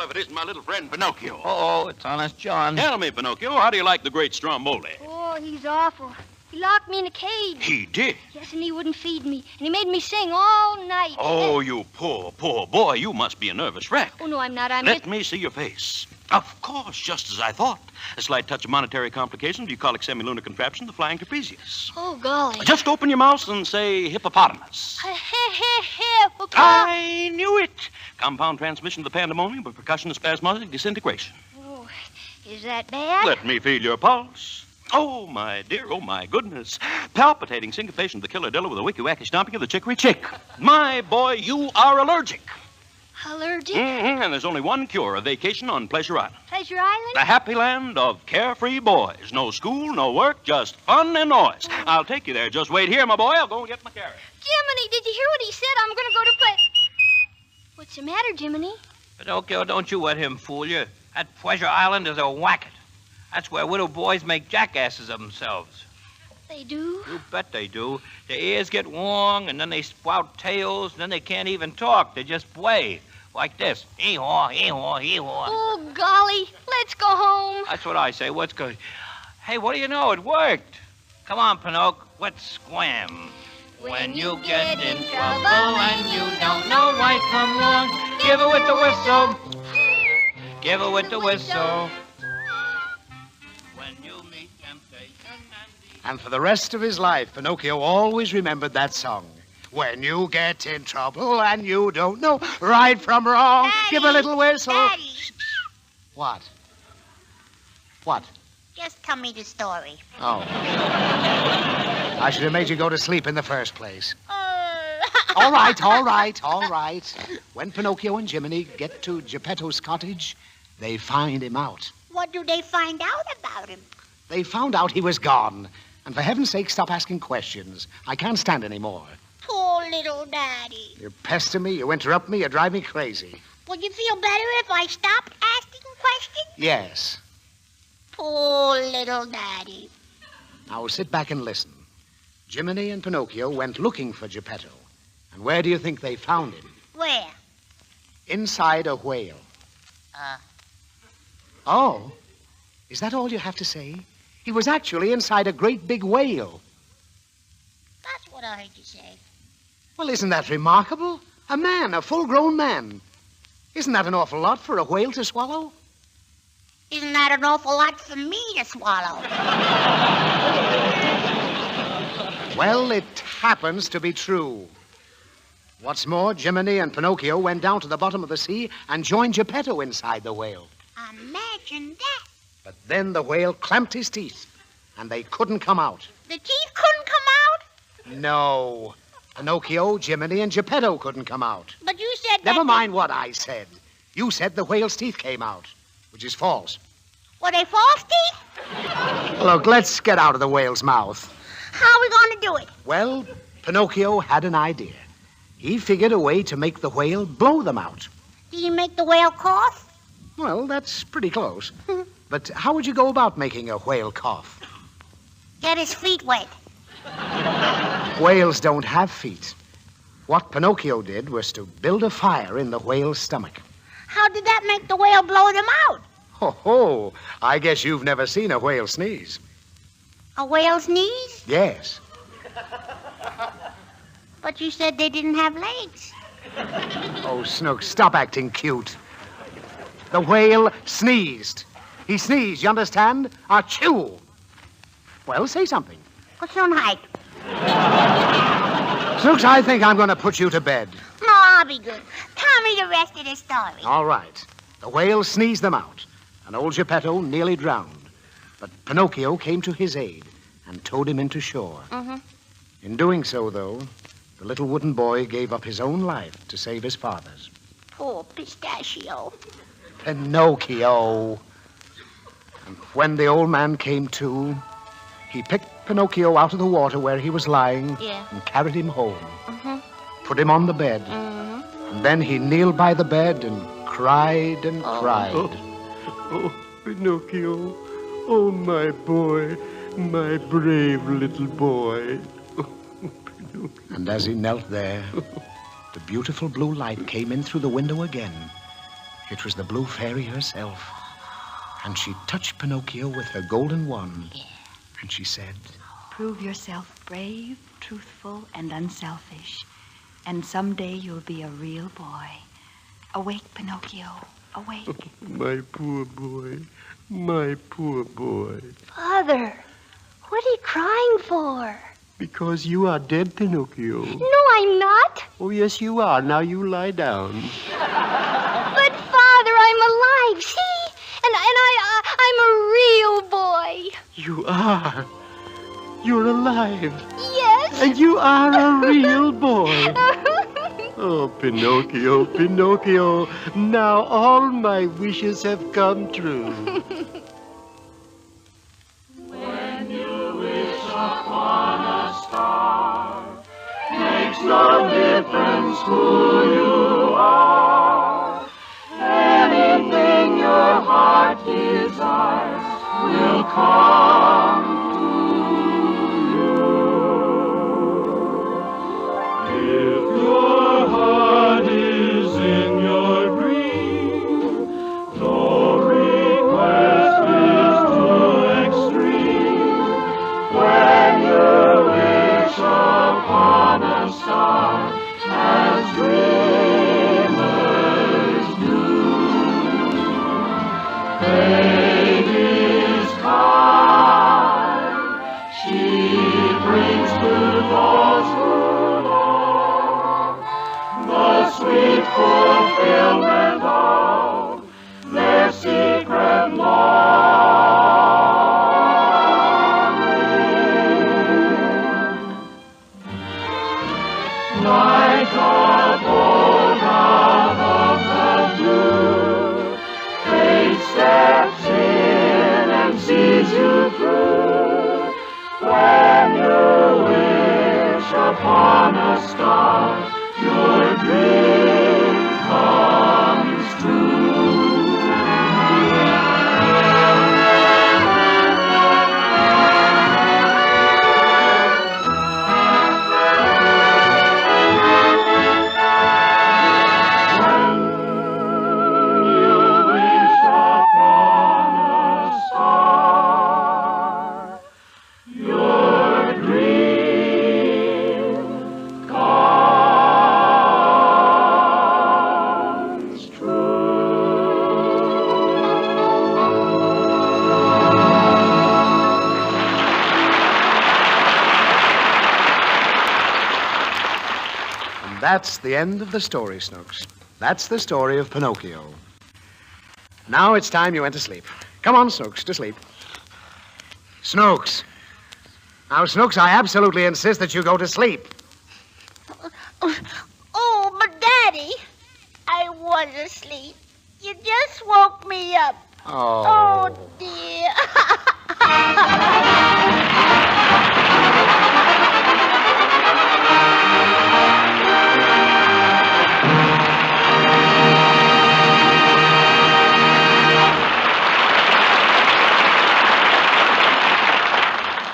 if it isn't my little friend Pinocchio. Oh, it's honest, John. Tell me, Pinocchio, how do you like the great Stromboli? Oh, he's awful. He locked me in a cage. He did? Yes, and he wouldn't feed me. And he made me sing all night. Oh, you poor boy. You must be a nervous wreck. Oh, no, I'm not. I'm Let just... me see your face. Of course, just as I thought. A slight touch of monetary complication, bucolic semilunar contraption, the flying trapezius. Oh, golly. Just open your mouth and say hippopotamus. Hippopotamus. I knew it. Compound transmission of the pandemonium with percussion of spasmodic disintegration. Oh, is that bad? Let me feel your pulse. Oh, my dear, oh, my goodness. Palpitating syncopation of the killer dilla with a wicky-wacky stomping of the chicory chick. My boy, you are allergic. Allergic? Mm-hmm, and there's only one cure, a vacation on Pleasure Island. Pleasure Island? The happy land of carefree boys. No school, no work, just fun and noise. I'll take you there. Just wait here, my boy. I'll go and get my carrot. Jiminy, did you hear what he said? I'm going to go to play... What's the matter, Jiminy? Pinocchio, don't you let him fool you. That Pleasure Island is a whacket. That's where widow boys make jackasses of themselves. They do? You bet they do. Their ears get long, and then they spout tails, and then they can't even talk. They just play. Like this. Hee-haw, hee-haw, hee-haw. Oh, golly. Let's go home. That's what I say. What's good? Hey, what do you know? It worked. Come on, Pinocchio. Let's squam. When you get in trouble and you don't know right from wrong, give it with the whistle. Give it with the whistle. When you meet temptation And for the rest of his life, Pinocchio always remembered that song. When you get in trouble and you don't know right from wrong, Daddy, give a little whistle. Daddy, What? What? just tell me the story. Oh. I should have made you go to sleep in the first place. all right. When Pinocchio and Jiminy get to Geppetto's cottage, they find him out. What do they find out about him? They found out he was gone. And for heaven's sake, stop asking questions. I can't stand any more. Poor little Daddy. You pester me, you interrupt me, you drive me crazy. Would you feel better if I stopped asking questions? Yes. Poor little Daddy. Now sit back and listen. Jiminy and Pinocchio went looking for Geppetto. And where do you think they found him? Where? Inside a whale. Oh? Is that all you have to say? He was actually inside a great big whale. That's what I heard you say. Well, isn't that remarkable? A man, a full-grown man. Isn't that an awful lot for a whale to swallow? Isn't that an awful lot for me to swallow? Well, it happens to be true. What's more, Jiminy and Pinocchio went down to the bottom of the sea and joined Geppetto inside the whale. Imagine that. But then the whale clamped his teeth, and they couldn't come out. The teeth couldn't come out? No. Pinocchio, Jiminy, and Geppetto couldn't come out. But you said that... Never mind what I said. You said the whale's teeth came out, which is false. Were they false teeth? Look, let's get out of the whale's mouth. How are we going to do it? Well, Pinocchio had an idea. He figured a way to make the whale blow them out. Did you make the whale cough? Well, that's pretty close. But how would you go about making a whale cough? Get his feet wet. Whales don't have feet. What Pinocchio did was to build a fire in the whale's stomach. How did that make the whale blow them out? Ho, I guess you've never seen a whale sneeze. A whale sneeze? Yes. But you said they didn't have legs. Oh, Snook, stop acting cute. The whale sneezed. He sneezed, you understand? Achoo! Well, say something. What's on height? Snooks, I think I'm going to put you to bed. No, I'll be good. Tell me the rest of the story. All right. The whale sneezed them out, and old Geppetto nearly drowned. But Pinocchio came to his aid and towed him into shore. In doing so, though, the little wooden boy gave up his own life to save his father's. Poor Pistachio. Pinocchio. And when the old man came to, he picked Pinocchio out of the water where he was lying and carried him home. Put him on the bed. And then he kneeled by the bed and cried and cried. Oh, Pinocchio. Oh, my boy. My brave little boy. And as he knelt there, the beautiful blue light came in through the window again. It was the Blue Fairy herself. And she touched Pinocchio with her golden wand. And she said, Prove yourself brave, truthful, and unselfish. And someday you'll be a real boy. Awake, Pinocchio. Awake. My poor boy. My poor boy. Father, what are you crying for? Because you are dead, Pinocchio. No, I'm not. Oh, yes, you are. Now you lie down. But, Father, I'm alive, see? And I'm a real boy. You are. You're alive. Yes. And you are a real boy. Oh, Pinocchio, Pinocchio. Now all my wishes have come true. When you wish upon a star, makes no difference who you are. Anything your heart desires will come to you. If your heart is in your dream, no request is too extreme. When you wish upon a star, as dreamers do, fate is kind. She brings to those who long the sweet fulfillment of their secret longing. Like a star, your dream comes true. That's the end of the story, Snooks. That's the story of Pinocchio. Now it's time you went to sleep. Come on, Snooks, to sleep. Snooks. Now, Snooks, I absolutely insist that you go to sleep. Oh, but Daddy, I was asleep. You just woke me up. Oh. Oh, dear.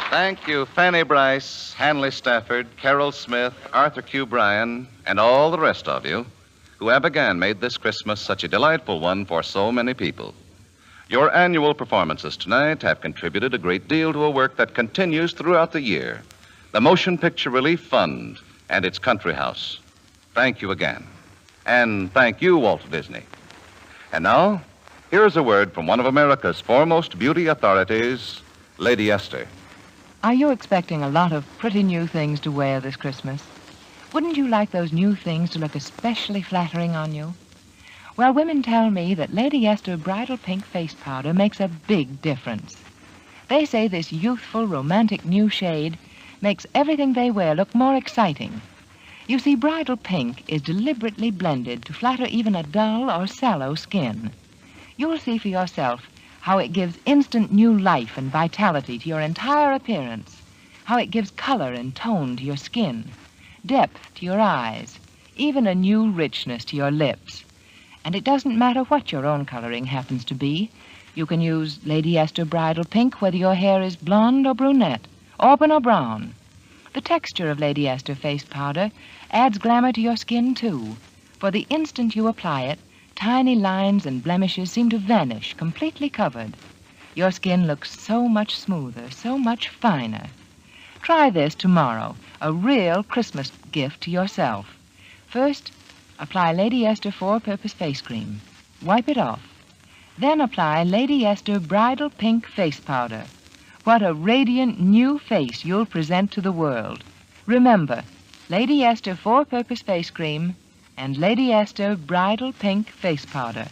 Thank you, Fanny Bryce, Hanley Stafford, Carol Smith, Arthur Q. Bryan, and all the rest of you who have again made this Christmas such a delightful one for so many people. Your annual performances tonight have contributed a great deal to a work that continues throughout the year, the Motion Picture Relief Fund and its Country House. Thank you again. And thank you, Walt Disney. And now, here's a word from one of America's foremost beauty authorities, Lady Esther. Are you expecting a lot of pretty new things to wear this Christmas? Wouldn't you like those new things to look especially flattering on you? Well, women tell me that Lady Esther Bridal Pink Face Powder makes a big difference. They say this youthful, romantic new shade makes everything they wear look more exciting. You see, Bridal Pink is deliberately blended to flatter even a dull or sallow skin. You'll see for yourself how it gives instant new life and vitality to your entire appearance, how it gives color and tone to your skin, depth to your eyes, even a new richness to your lips. And it doesn't matter what your own coloring happens to be. You can use Lady Esther Bridal Pink whether your hair is blonde or brunette, auburn or brown. The texture of Lady Esther face powder adds glamour to your skin, too, for the instant you apply it, tiny lines and blemishes seem to vanish, completely covered. Your skin looks so much smoother, so much finer. Try this tomorrow, a real Christmas gift to yourself. First, apply Lady Esther Four-Purpose Face Cream. Wipe it off. Then apply Lady Esther Bridal Pink Face Powder. What a radiant new face you'll present to the world. Remember, Lady Esther Four-Purpose Face Cream and Lady Esther Bridal Pink Face Powder.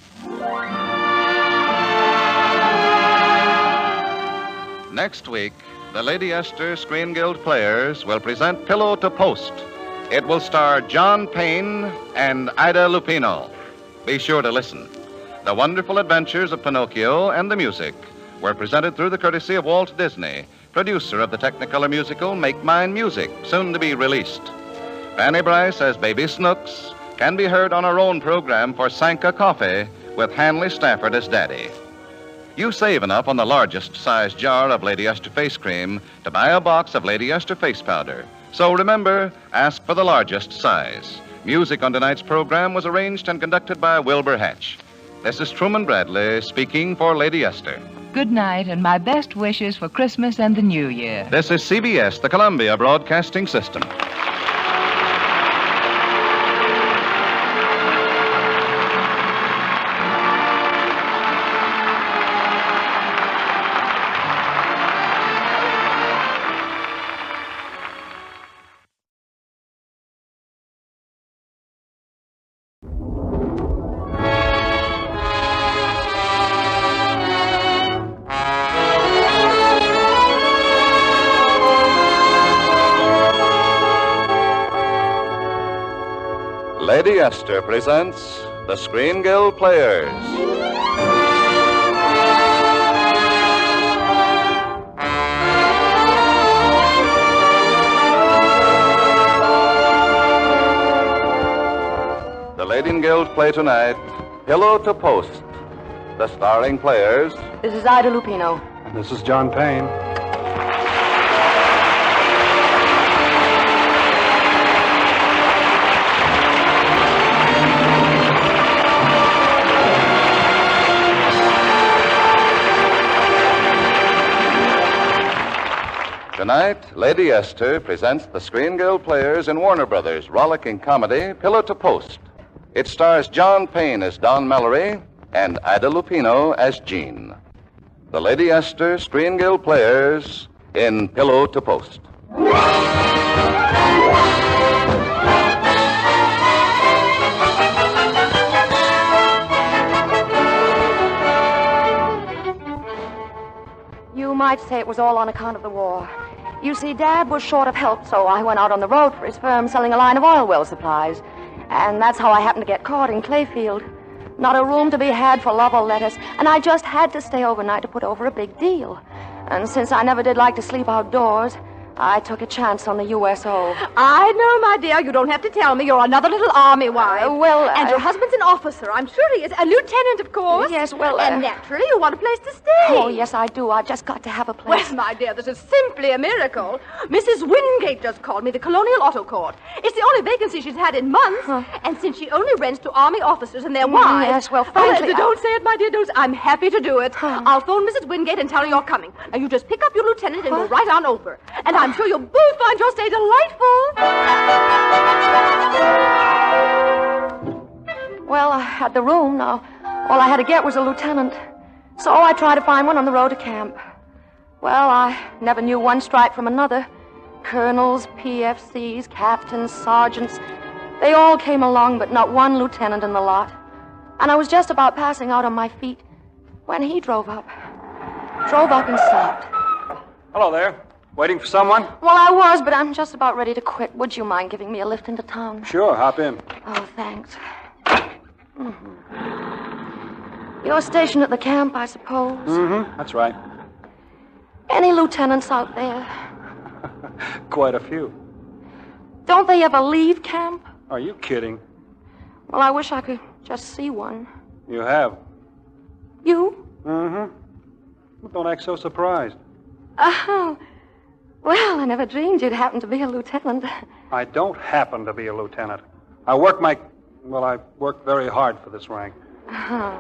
Next week, the Lady Esther Screen Guild Players will present Pillow to Post. It will star John Payne and Ida Lupino. Be sure to listen. The wonderful adventures of Pinocchio and the music were presented through the courtesy of Walt Disney, producer of the Technicolor musical Make Mine Music, soon to be released. Fanny Bryce as Baby Snooks can be heard on our own program for Sanka Coffee with Hanley Stafford as Daddy. You save enough on the largest size jar of Lady Esther face cream to buy a box of Lady Esther face powder. So remember, ask for the largest size. Music on tonight's program was arranged and conducted by Wilbur Hatch. This is Truman Bradley speaking for Lady Esther. Good night, and my best wishes for Christmas and the New Year. This is CBS, the Columbia Broadcasting System. Lady Esther presents the Screen Guild Players. Screen Guild play tonight, Pillow to Post. The starring players. This is Ida Lupino. And this is John Payne. Tonight, Lady Esther presents the Screen Guild players in Warner Brothers' rollicking comedy, Pillow to Post. It stars John Payne as Don Mallory and Ida Lupino as Jean. The Lady Esther Screen Guild players in Pillow to Post. You might say it was all on account of the war. You see, Dad was short of help, so I went out on the road for his firm selling a line of oil well supplies. And that's how I happened to get caught in Clayfield. Not a room to be had for love or lettuce, and I just had to stay overnight to put over a big deal. And since I never did like to sleep outdoors, I took a chance on the USO. I know, my dear. You don't have to tell me. You're another little army wife. And your husband's an officer. I'm sure he is. A lieutenant, of course. Yes, well, And naturally, you want a place to stay. Oh, yes, I do. I've just got to have a place. Well, my dear, this is simply a miracle. Mrs. Wingate just called me, the Colonial Auto Court. It's the only vacancy she's had in months. And since she only rents to army officers and their wives... Yes, well, frankly... don't say it, my dear. Don't. I'm happy to do it. I'll phone Mrs. Wingate and tell her you're coming. Now, you just pick up your lieutenant and go right on over. And I'm sure you'll both find your stay delightful. Well, I had the room. Now, all I had to get was a lieutenant. So I tried to find one on the road to camp. Well, I never knew one stripe from another. Colonels, PFCs, captains, sergeants. They all came along, but not one lieutenant in the lot. And I was just about passing out on my feet when he drove up. Drove up and stopped. Hello there. Waiting for someone? Well, I was, but I'm just about ready to quit. Would you mind giving me a lift into town? Sure, hop in. Oh, thanks. You're stationed at the camp, I suppose? Mm-hmm, that's right. Any lieutenants out there? Quite a few. Don't they ever leave camp? Are you kidding? Well, I wish I could just see one. You have. You? Mm-hmm. Well, don't act so surprised. Oh. Well, I never dreamed you'd happen to be a lieutenant. I don't happen to be a lieutenant. I worked very hard for this rank. Oh,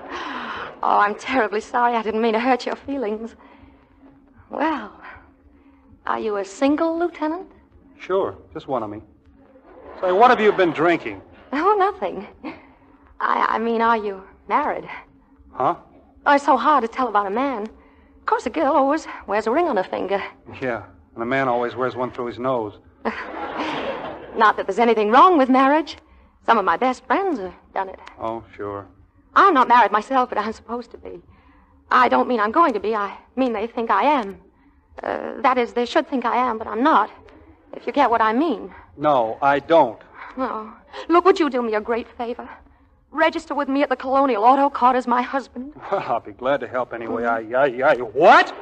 I'm terribly sorry. I didn't mean to hurt your feelings. Well, are you a single lieutenant? Sure, just one of me. Say, what have you been drinking? Oh, nothing. I mean, are you married? Huh? Oh, it's so hard to tell about a man. Of course, a girl always wears a ring on her finger. Yeah, and a man always wears one through his nose. Not that there's anything wrong with marriage. Some of my best friends have done it. Oh, sure. I'm not married myself, but I'm supposed to be. I don't mean I'm going to be. I mean they think I am. That is, they should think I am, but I'm not. If you get what I mean. No, I don't. Oh. Look, would you do me a great favor? Register with me at the Colonial Auto Court as my husband. Well, I'll be glad to help anyway. What?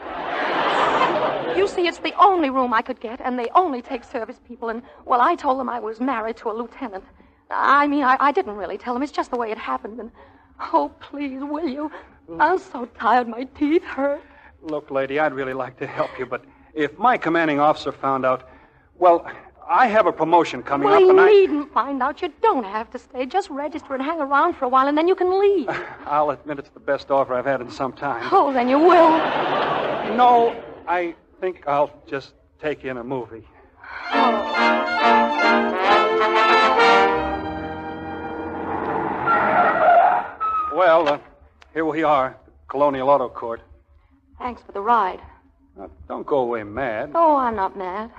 You see, it's the only room I could get, and they only take service people. And, well, I told them I was married to a lieutenant. I mean, I didn't really tell them. It's just the way it happened. And, oh, please, will you? I'm so tired. My teeth hurt. Look, lady, I'd really like to help you, but if my commanding officer found out, well, I have a promotion coming up, and Well, he needn't find out. You don't have to stay. Just register and hang around for a while, and then you can leave. I'll admit it's the best offer I've had in some time. Oh, then you will. No, I think I'll just take in a movie. Well, here we are, Colonial Auto Court. Thanks for the ride. Now, don't go away mad. Oh, I'm not mad.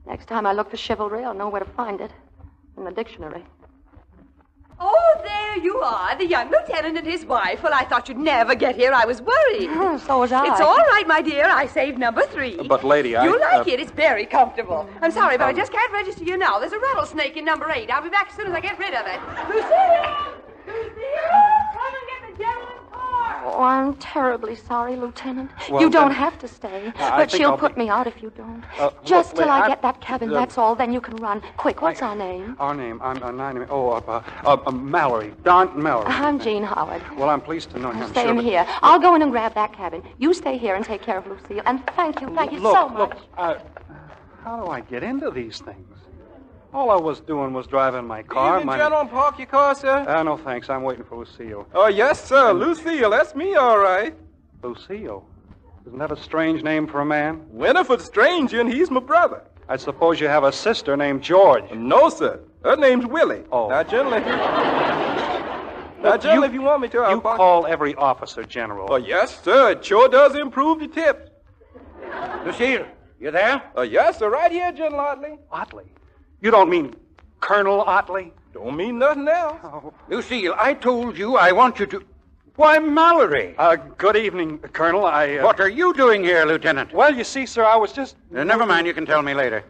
Next time I look for chivalry, I'll know where to find it. In the dictionary. Oh, there you are, the young lieutenant and his wife. Well, I thought you'd never get here. I was worried. So was I. It's all right, my dear. I saved number 3. But, lady, You'll like it. It's very comfortable. I'm sorry, but I just can't register you now. There's a rattlesnake in number 8. I'll be back as soon as I get rid of it. Lucille! Lucille! Come and get the gentleman's car! Oh, I'm terribly sorry, Lieutenant. Well, you don't then, have to stay. I But think she'll I'll put be- me out if you don't. look, Just till I I- get that cabin, that's all. Then you can run. Quick, what's our name? Our name, Mallory. Don Mallory. I'm Jean Howard. Well, I'm pleased to know you. I'm Same sure, but- here. I'll go in and grab that cabin. You stay here and take care of Lucille. And thank you Look, so much. How do I get into these things? All I was doing was driving my car. Evening, gentlemen. Park your car, sir. No, thanks. I'm waiting for Lucille. Oh, yes, sir. Lucille. That's me, all right. Lucille? Isn't that a strange name for a man? Winifred Stranger, and he's my brother. I suppose you have a sister named George. No, sir. Her name's Willie. Oh. Now, gentlemen. If you want me to, I'll You call every officer general. Oh, yes, sir. It sure does improve the tips. Lucille, you there? Yes, sir. Right here, General Otley. Otley? You don't mean Colonel Otley? Don't mean nothing else. Oh. Lucille, I told you I want you to... Why, Mallory. Good evening, Colonel. What are you doing here, Lieutenant? Well, you see, sir, I was just... Never mind, you can tell me later.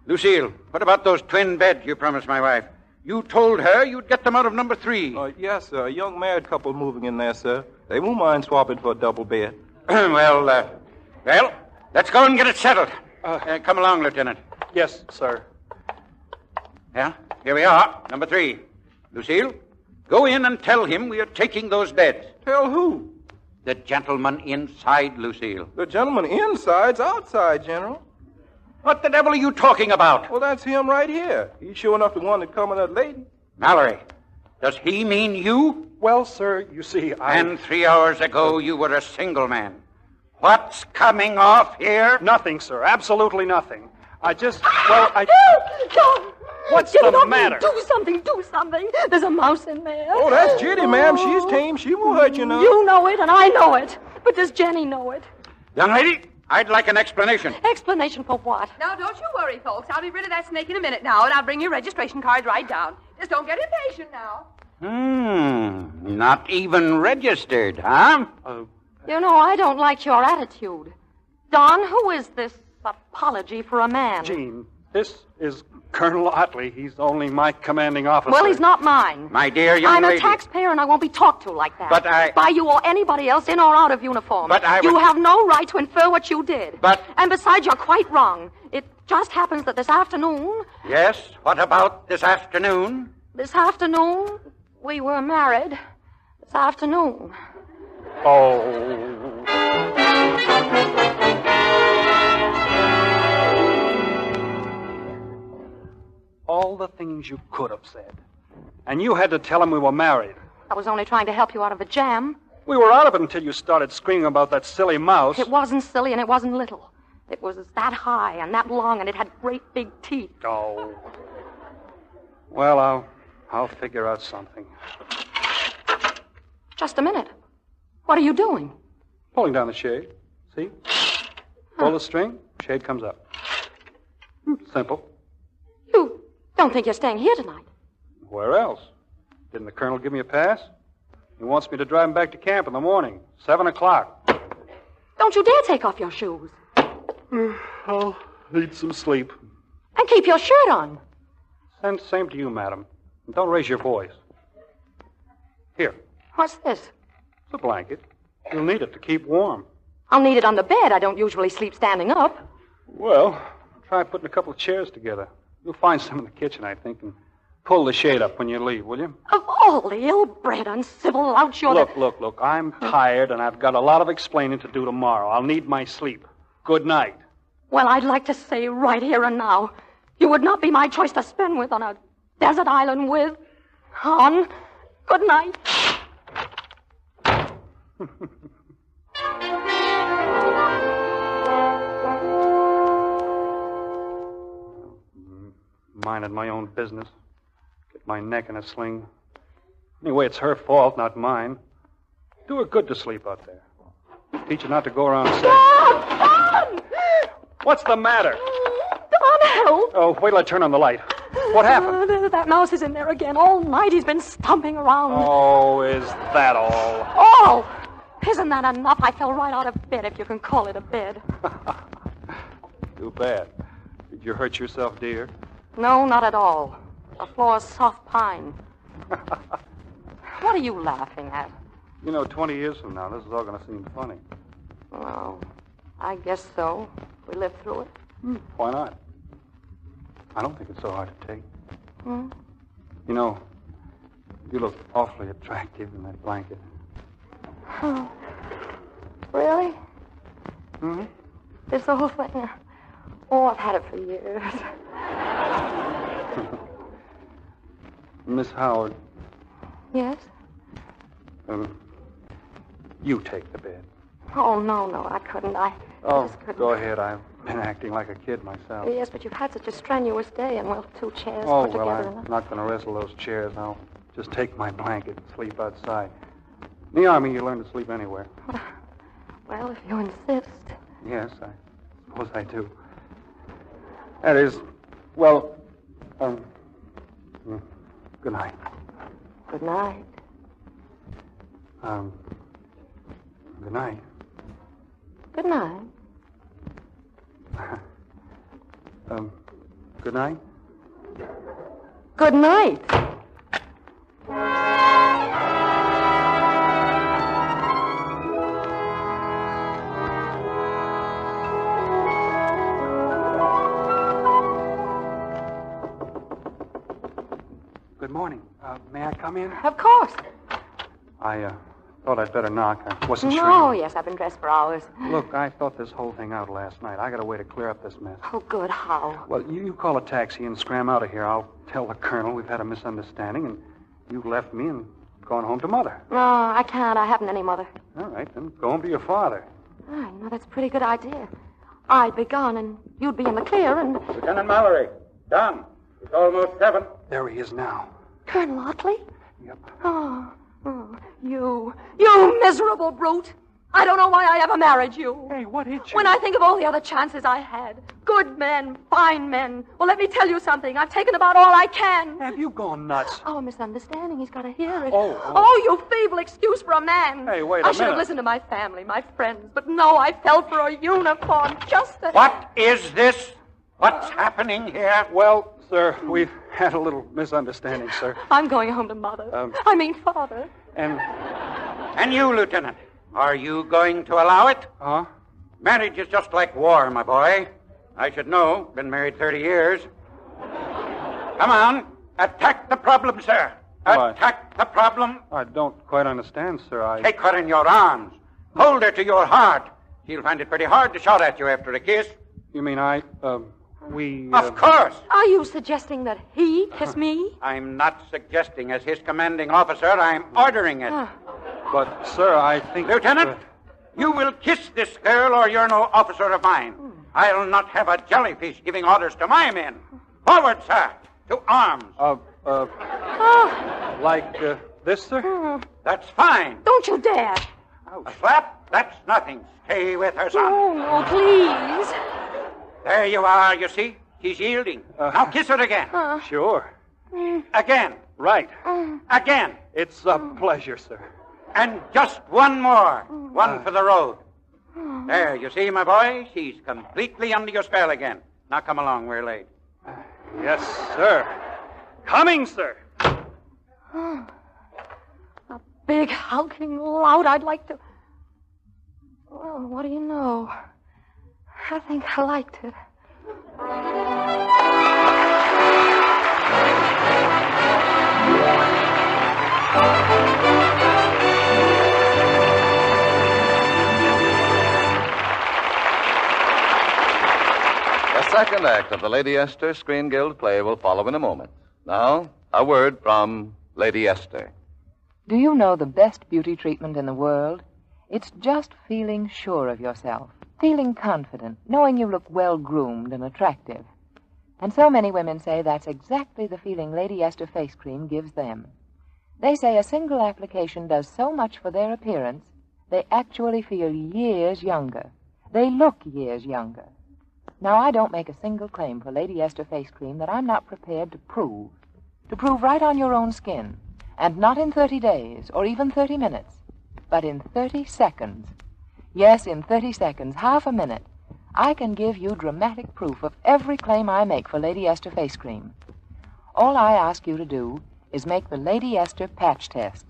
Lucille, what about those twin beds you promised my wife? You told her you'd get them out of number 3. Yes, sir. A young married couple moving in there, sir. They won't mind swapping for a double bed. Well, let's go and get it settled. Come along, Lieutenant. Yes, sir. Yeah, here we are, number 3. Lucille, go in and tell him we are taking those beds. Tell who? The gentleman inside, Lucille. The gentleman inside's outside, General. What the devil are you talking about? Well, that's him right here. He's sure enough the one that come with that lady. Mallory, does he mean you? Well, sir, you see, And 3 hours ago, you were a single man. What's coming off here? Nothing, sir. Absolutely nothing. John! What's Get it the off me. matter? Do something. There's a mouse in there. Oh, that's Jenny, ma'am. She's tame. She won't hurt you none. You know it, and I know it. But does Jenny know it? Young lady, I'd like an explanation. Explanation for what? Now, don't you worry, folks. I'll be rid of that snake in a minute now, and I'll bring your registration cards right down. Just don't get impatient now. Not even registered, huh? You know, I don't like your attitude. Don, who is this apology for a man? Jean, this is Colonel Otley. He's only my commanding officer. Well, he's not mine. My dear young I'm lady. a taxpayer, and I won't be talked to like that. But I... By you or anybody else, in or out of uniform. But I You was- have no right to infer what you did. But... And besides, you're quite wrong. It just happens that this afternoon... Yes, what about this afternoon? This afternoon, we were married. This afternoon. All the things you could have said. And you had to tell him we were married. I was only trying to help you out of a jam. We were out of it until you started screaming about that silly mouse. It wasn't silly, and it wasn't little. It was that high and that long, and it had great big teeth. Oh. Well, I'll figure out something. Just a minute. What are you doing? Pulling down the shade. See? Pull the string, shade comes up. Simple. You don't think you're staying here tonight? Where else? Didn't the colonel give me a pass? He wants me to drive him back to camp in the morning, 7 o'clock. Don't you dare take off your shoes. I'll need some sleep. And keep your shirt on. And same to you, madam. And don't raise your voice. Here, What's this? it's a blanket. You'll need it to keep warm. I'll need it on the bed. I don't usually sleep standing up. Well, try putting a couple of chairs together. You'll find some in the kitchen, I think, and pull the shade up when you leave, will you? Of all the ill-bred, uncivil louts you're Look. I'm tired, and I've got a lot of explaining to do tomorrow. I'll need my sleep. Good night. Well, I'd like to say right here and now, you would not be my choice to spend with on a desert island with. On. Good night. Minding my own business. Get my neck in a sling. Anyway, it's her fault, not mine. Do her good to sleep out there. Teach her not to go around saying... Don! What's the matter? Don, help! Oh, wait till I turn on the light. What happened? That mouse is in there again. All night he's been stomping around. Oh, is that all? Oh! Isn't that enough? I fell right out of bed, if you can call it a bed. Too bad. Did you hurt yourself, dear? No, not at all. The floor's soft pine. What are you laughing at? You know, 20 years from now, this is all going to seem funny. Well, I guess so. We live through it. Why not? I don't think it's so hard to take. Hmm? You know, you look awfully attractive in that blanket. Oh. Really? Hmm? This whole thing? Oh, I've had it for years. Miss Howard, Yes? you take the bed. Oh, no, I couldn't. I Oh, just couldn't. go ahead. I've been acting like a kid myself. Yes, but you've had such a strenuous day, and, well, 2 chairs Oh, put well, together. I'm not going to wrestle those chairs. I'll just take my blanket and sleep outside. In the Army, you learn to sleep anywhere. Well, if you insist. Yes, I suppose I do. That is, well, good night. Good night. Good night. Good night. Good night. Good night. Good morning. May I come in? Of course. I thought I'd better knock. I wasn't sure. Oh, yes, I've been dressed for hours. Look, I thought this whole thing out last night. I got a way to clear up this mess. Oh, good. How? Well, you call a taxi and scram out of here. I'll tell the colonel we've had a misunderstanding, and you left me and gone home to Mother. No, I can't. I haven't any mother. All right, then go home to your father. Oh, that's a pretty good idea. I'd be gone, and you'd be in the clear, and... Lieutenant Mallory, Don, it's almost 7. There he is now. Colonel Otley? Yep. Oh, you miserable brute. I don't know why I ever married you. Hey, what hit you? When I think of all the other chances I had. Good men, fine men. Well, let me tell you something. I've taken about all I can. Have you gone nuts? Oh, misunderstanding. He's got to hear it. Oh. You feeble excuse for a man. Hey, wait a I should have minute. listened to my family, my friends. But no, I fell for a uniform just to... What is this? What's happening here? Well, sir, we've had a little misunderstanding, sir. I'm going home to Mother. I mean, Father. And you, Lieutenant, are you going to allow it? Huh? Marriage is just like war, my boy. I should know. Been married 30 years. Come on. Attack the problem, sir. Attack the problem. I don't quite understand, sir. Take her in your arms. Hold her to your heart. She'll find it pretty hard to shout at you after a kiss. You mean we... Of course. Are you suggesting that he kiss me? I'm not suggesting as his commanding officer. I'm ordering it. But, sir, I think... Lieutenant, you will kiss this girl or you're no officer of mine. I'll not have a jellyfish giving orders to my men. Forward, sir. To arms. Like this, sir? That's fine. Don't you dare. A slap? That's nothing. Stay with her, son. Oh, no, please. There you are, you see? She's yielding. Now kiss her again. Sure. Again. Right. Again. It's a pleasure, sir. And just one more. One for the road. There, you see, my boy? She's completely under your spell again. Now come along, we're late. Yes, sir. Coming, sir. A big, hulking lout. I'd like to... Well, what do you know? I think I liked it. The second act of the Lady Esther Screen Guild play will follow in a moment. Now, a word from Lady Esther. Do you know the best beauty treatment in the world? It's just feeling sure of yourself, feeling confident, knowing you look well-groomed and attractive. And so many women say that's exactly the feeling Lady Esther Face Cream gives them. They say a single application does so much for their appearance, they actually feel years younger. They look years younger. Now, I don't make a single claim for Lady Esther Face Cream that I'm not prepared to prove. To prove right on your own skin. And not in 30 days or even 30 minutes, but in 30 seconds. Yes, in 30 seconds, half a minute, I can give you dramatic proof of every claim I make for Lady Esther Face Cream. All I ask you to do is make the Lady Esther patch test.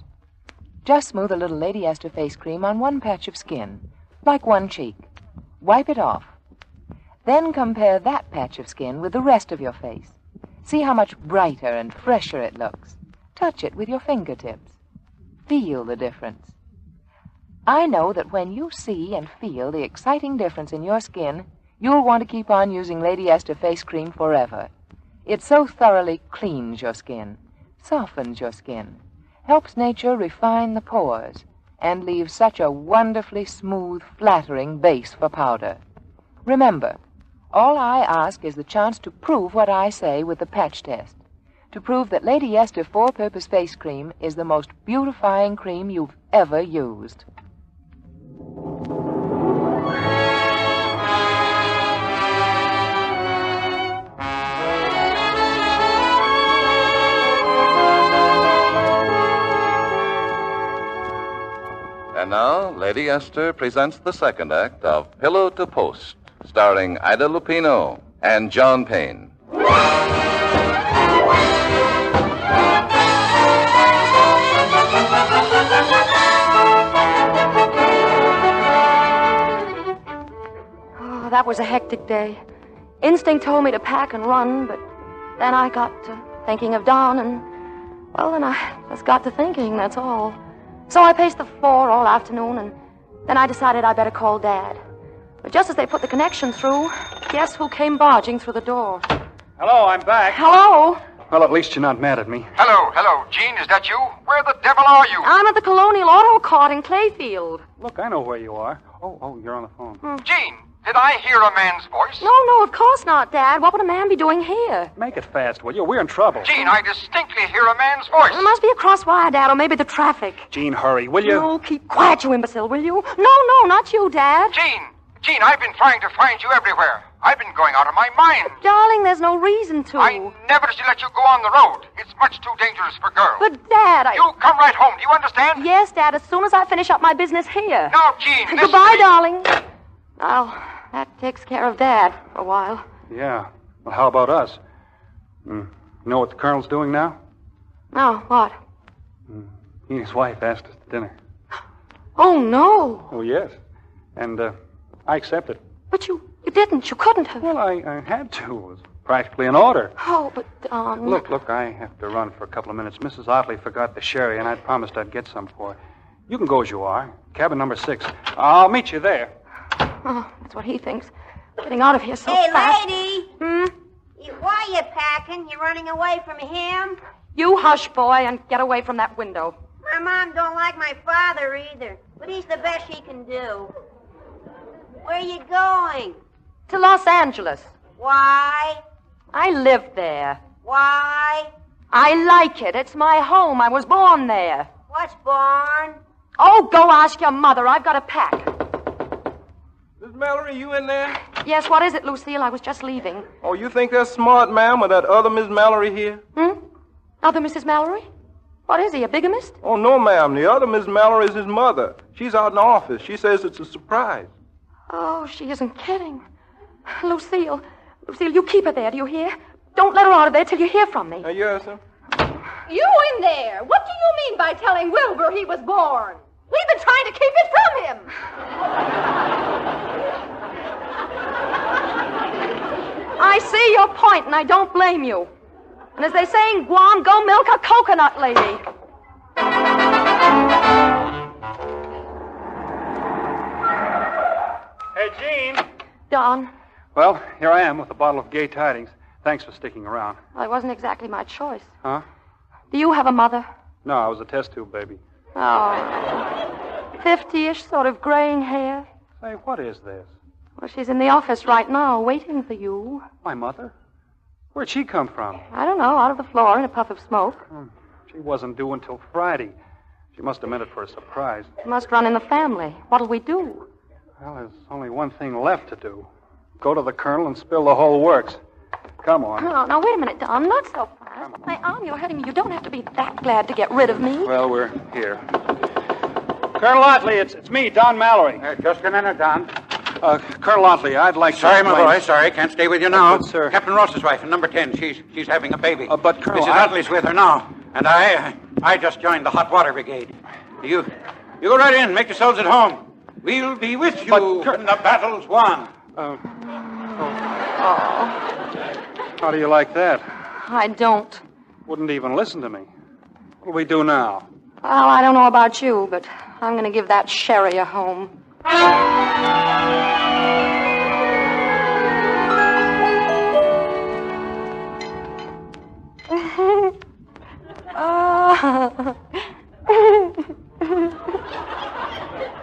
Just smooth a little Lady Esther face cream on one patch of skin, like one cheek. Wipe it off. Then compare that patch of skin with the rest of your face. See how much brighter and fresher it looks. Touch it with your fingertips. Feel the difference. I know that when you see and feel the exciting difference in your skin, you'll want to keep on using Lady Esther face cream forever. It so thoroughly cleans your skin, softens your skin, helps nature refine the pores, and leaves such a wonderfully smooth, flattering base for powder. Remember, all I ask is the chance to prove what I say with the patch test, to prove that Lady Esther Four-Purpose Face Cream is the most beautifying cream you've ever used. And now, Lady Esther presents the second act of Pillow to Post, starring Ida Lupino and John Payne. Oh, that was a hectic day. Instinct told me to pack and run, but then I got to thinking of Don, and, well, then I just got to thinking, that's all. So I paced the floor all afternoon, and then I decided I better call Dad. But just as they put the connection through, guess who came barging through the door? Hello, I'm back. Hello? Well, at least you're not mad at me. Hello, Gene, is that you? Where the devil are you? I'm at the Colonial Auto Court in Clayfield. Look, I know where you are. Oh, you're on the phone. Gene, did I hear a man's voice? No, of course not, Dad. What would a man be doing here? Make it fast, will you? We're in trouble. Gene, I distinctly hear a man's voice. There must be a crosswire, Dad, or maybe the traffic. Gene, hurry, will you? No, keep quiet, you imbecile, will you? No, not you, Dad. Gene, I've been trying to find you everywhere. I've been going out of my mind. Darling, there's no reason to. I never should let you go on the road. It's much too dangerous for girls. But, Dad, You come right home, do you understand? Yes, Dad, as soon as I finish up my business here. Now, Gene, listen Goodbye, to me. darling. Well, that takes care of Dad for a while. Yeah. Well, how about us? You know what the Colonel's doing now? No, what? He and his wife asked us to dinner. Oh, no. Oh, yes. And I accepted. But you didn't. You couldn't have. Well, I had to. It was practically an order. Oh, but, Look, I have to run for a couple of minutes. Mrs. Otley forgot the sherry, and I promised I'd get some for her. You can go as you are. Cabin number 6. I'll meet you there. Oh, that's what he thinks. Getting out of here so Hey, fast. lady. Why are you packing? You running away from him? You hush, boy, and get away from that window. My mom don't like my father either, but he's the best she can do. Where are you going? To Los Angeles. Why? I live there. Why? I like it. It's my home. I was born there. What's born? Oh, go ask your mother. I've got to pack. Miss Mallory, you in there? Yes, what is it, Lucille? I was just leaving. Oh, you think that's smart, ma'am, or that other Miss Mallory here? Other Mrs. Mallory? What is he, a bigamist? Oh, no, ma'am. The other Miss Mallory is his mother. She's out in the office. She says it's a surprise. Oh, she isn't kidding. Lucille, you keep her there, do you hear? Don't let her out of there till you hear from me. Yes, sir. You in there? What do you mean by telling Wilbur he was born? We've been trying to keep it from him. I see your point, and I don't blame you. And as they say in Guam, go milk a coconut, lady. Hey, Gene. Don, Well, here I am with a bottle of gay tidings. Thanks for sticking around. well, it wasn't exactly my choice. Huh? Do you have a mother? No, I was a test tube baby. Oh, 50-ish, sort of graying hair. Say, what is this? Well, she's in the office right now, waiting for you. My mother? Where'd she come from? I don't know, out of the floor in a puff of smoke. She wasn't due until Friday. She must have meant it for a surprise. Must run in the family. What'll we do? Well, there's only one thing left to do. Go to the Colonel and spill the whole works. Come on. Oh, now, wait a minute, Don. Not so fast. My arm, you're hurting me. You don't have to be that glad to get rid of me. Well, we're here. Colonel Otley, it's me, Don Mallory. Just a minute, Don. Colonel Otley, I'd like to... Sorry, my boy, sorry. Can't stay with you now. But, sir... Captain Ross's wife in number 10. She's having a baby. But, Colonel... Mrs. Otley's with her now. And I just joined the hot water brigade. You go right in. Make yourselves at home. We'll be with you when the battle's won. How do you like that? I don't. Wouldn't even listen to me. What'll we do now? Well, I don't know about you, but I'm going to give that Sherry a home.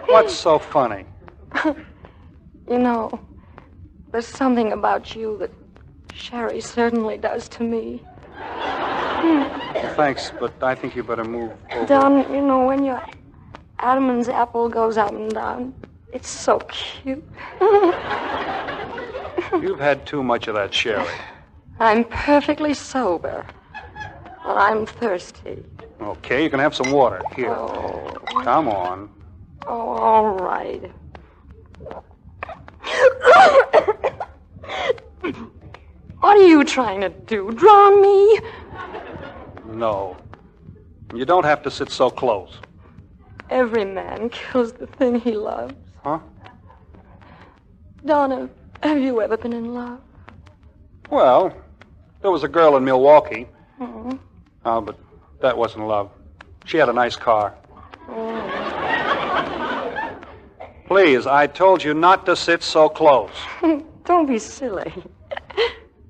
What's so funny? You know, there's something about you that Sherry certainly does to me. Thanks, but I think you better move over. Don, you know, when your Adam's apple goes up and down, it's so cute. You've had too much of that sherry. I'm perfectly sober. But I'm thirsty. Okay, you can have some water. Here. Oh. Come on. Oh, all right. What are you trying to do? Drown me? No. You don't have to sit so close. Every man kills the thing he loves. Huh? Donna, have you ever been in love? Well, there was a girl in Milwaukee. Oh. Oh, but that wasn't love. She had a nice car. Oh. Please, I told you not to sit so close. Don't be silly.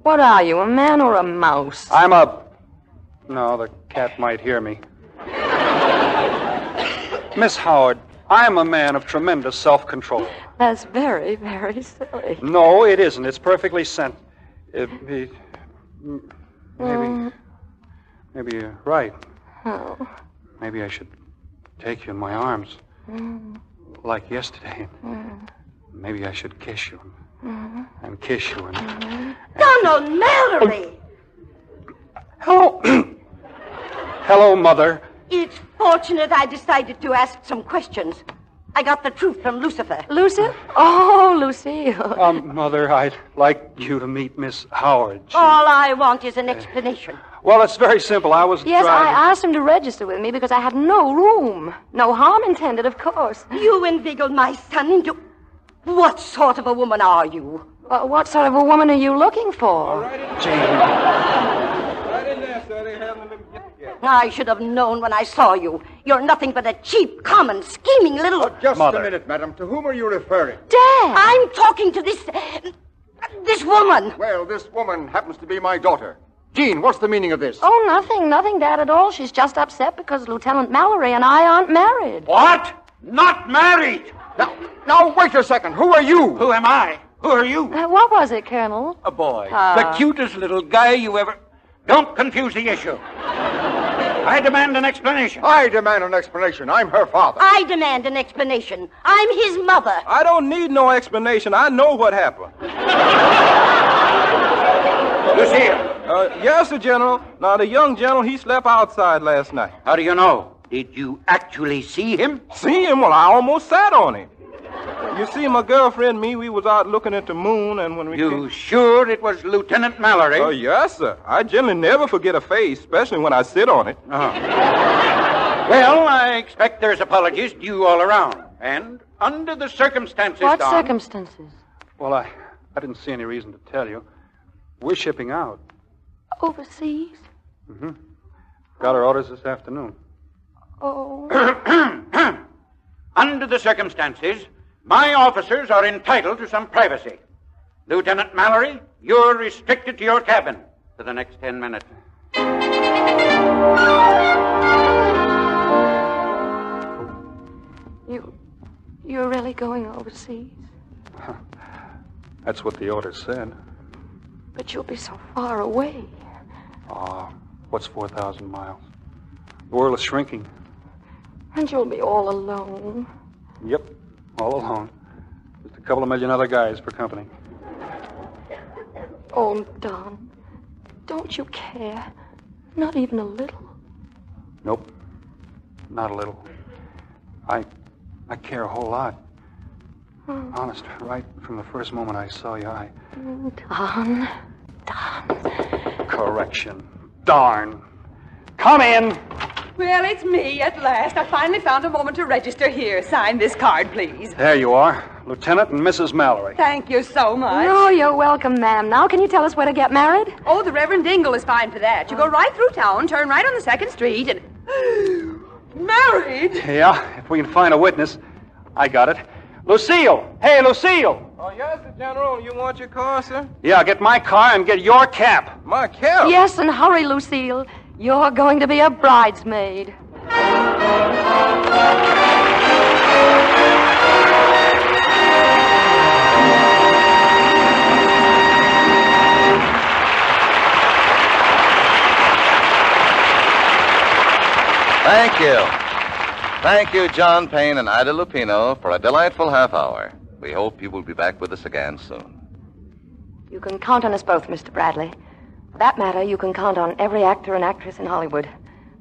What are you, a man or a mouse? I'm a... No, the cat might hear me. Miss Howard, I'm a man of tremendous self-control. That's very, very silly. No, it isn't. It's perfectly Maybe you're right. Oh. Maybe I should take you in my arms, like yesterday. Maybe I should kiss you and kiss you and... Donald Mallory! Hello. Hello, Mother. It's fortunate I decided to ask some questions. I got the truth from Lucifer. Lucifer? Oh, Lucille. Mother, I'd like you to meet Miss Howard. All I want is an explanation. Well, it's very simple. I was Yes, driving... I asked him to register with me because I had no room. No harm intended, of course. You inveigled my son into... What sort of a woman are you? What sort of a woman are you looking for? Right in there, sir. They're having a little get-together. I should have known when I saw you. You're nothing but a cheap, common, scheming little... Oh, just Mother. a minute, madam. To whom are you referring? Dad! I'm talking to this woman. Well, this woman happens to be my daughter. Jean, what's the meaning of this? Oh, nothing, Dad, at all. She's just upset because Lieutenant Mallory and I aren't married. What? Not married? Now, wait a second. Who are you? Who am I? Who are you? What was it, Colonel? A boy. The cutest little guy you ever... Don't confuse the issue. I demand an explanation. I demand an explanation. I'm her father. I demand an explanation. I'm his mother. I don't need no explanation. I know what happened. Lucille. Yes, sir, General. Now, the young general, he slept outside last night. How do you know? Did you actually see him? See him? Well, I almost sat on him. You see, my girlfriend and me, we was out looking at the moon, and when we... You sure it was Lieutenant Mallory? Oh, yes, sir. I generally never forget a face, especially when I sit on it. Well, I expect there's apologies due all around. And under the circumstances, What Don... circumstances? Well, I didn't see any reason to tell you. We're shipping out. Overseas? Mm-hmm. Got our orders this afternoon. Oh. Under the circumstances, my officers are entitled to some privacy. Lieutenant Mallory, you're restricted to your cabin for the next 10 minutes. You're really going overseas? That's what the orders said. But you'll be so far away. What's 4,000 miles? The world is shrinking. And you'll be all alone. Yep, all alone. Just a couple of million other guys for company. Oh, Don, don't you care? Not even a little. Nope, not a little. I care a whole lot. Honest, right from the first moment I saw you, Don. Correction. Darn. Come in. Well, it's me at last. I finally found a moment to register here. Sign this card, please. There you are, Lieutenant and Mrs. Mallory. Thank you so much. No, you're welcome, ma'am. Now, can you tell us where to get married? Oh, the Reverend Dingle is fine for that. You go right through town, turn right on the 2nd Street, and... Married? Yeah, if we can find a witness. I got it. Lucille! Hey, Lucille! Oh, yes, sir, General. You want your car, sir? Yeah, get my car and get your cap. My cap? Yes, and hurry, Lucille. You're going to be a bridesmaid. Thank you. Thank you, John Payne and Ida Lupino, for a delightful half hour. We hope you will be back with us again soon. You can count on us both, Mr. Bradley. For that matter, you can count on every actor and actress in Hollywood,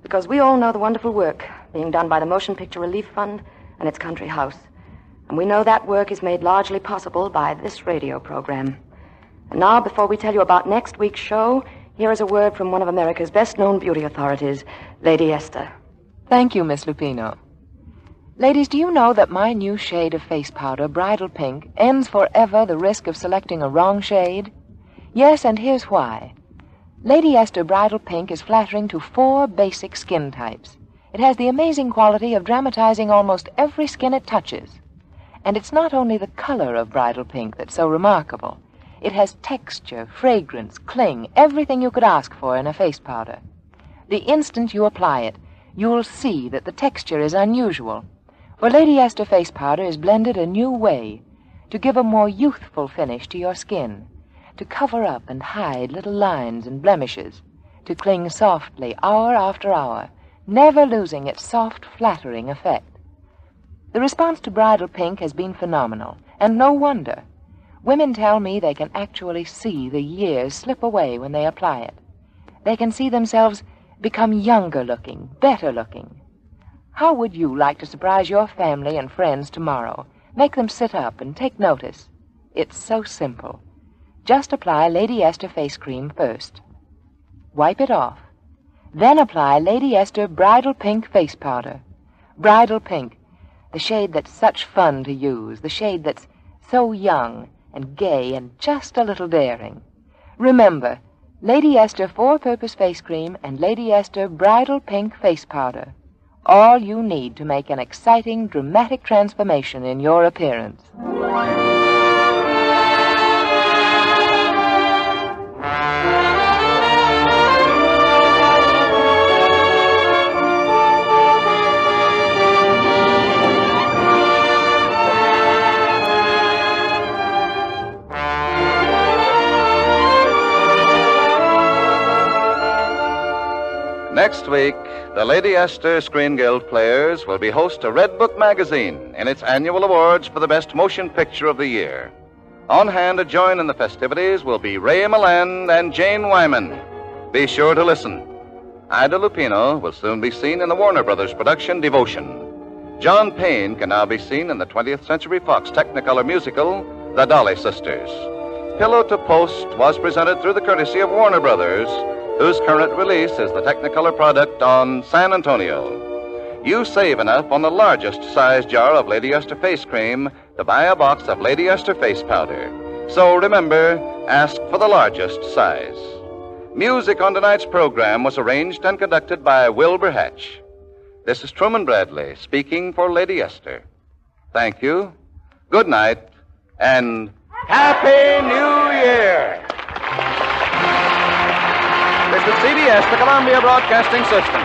because we all know the wonderful work being done by the Motion Picture Relief Fund and its country house. And we know that work is made largely possible by this radio program. And now, before we tell you about next week's show, here is a word from one of America's best-known beauty authorities, Lady Esther. Thank you, Miss Lupino. Ladies, do you know that my new shade of face powder, Bridal Pink, ends forever the risk of selecting a wrong shade? Yes, and here's why. Lady Esther Bridal Pink is flattering to 4 basic skin types. It has the amazing quality of dramatizing almost every skin it touches. And it's not only the color of Bridal Pink that's so remarkable. It has texture, fragrance, cling, everything you could ask for in a face powder. The instant you apply it, you'll see that the texture is unusual. For Lady Esther face powder is blended a new way to give a more youthful finish to your skin, to cover up and hide little lines and blemishes, to cling softly hour after hour, never losing its soft, flattering effect. The response to Bridal Pink has been phenomenal, and no wonder. Women tell me they can actually see the years slip away when they apply it. They can see themselves become younger looking, better looking. How would you like to surprise your family and friends tomorrow? Make them sit up and take notice. It's so simple. Just apply Lady Esther face cream first. Wipe it off. Then apply Lady Esther Bridal Pink face powder. Bridal Pink, the shade that's such fun to use, the shade that's so young and gay and just a little daring. Remember, Lady Esther four-purpose face cream and Lady Esther Bridal Pink face powder. All you need to make an exciting, dramatic transformation in your appearance. Next week, the Lady Esther Screen Guild players will be host to Red Book Magazine in its annual awards for the best motion picture of the year. On hand to join in the festivities will be Ray Milland and Jane Wyman. Be sure to listen. Ida Lupino will soon be seen in the Warner Brothers production Devotion. John Payne can now be seen in the 20th Century Fox Technicolor musical The Dolly Sisters. Pillow to Post was presented through the courtesy of Warner Brothers, whose current release is the Technicolor product on San Antonio. You save enough on the largest size jar of Lady Esther face cream to buy a box of Lady Esther face powder. So remember, ask for the largest size. Music on tonight's program was arranged and conducted by Wilbur Hatch. This is Truman Bradley speaking for Lady Esther. Thank you, good night, and Happy New Year! This is CBS, the Columbia Broadcasting System.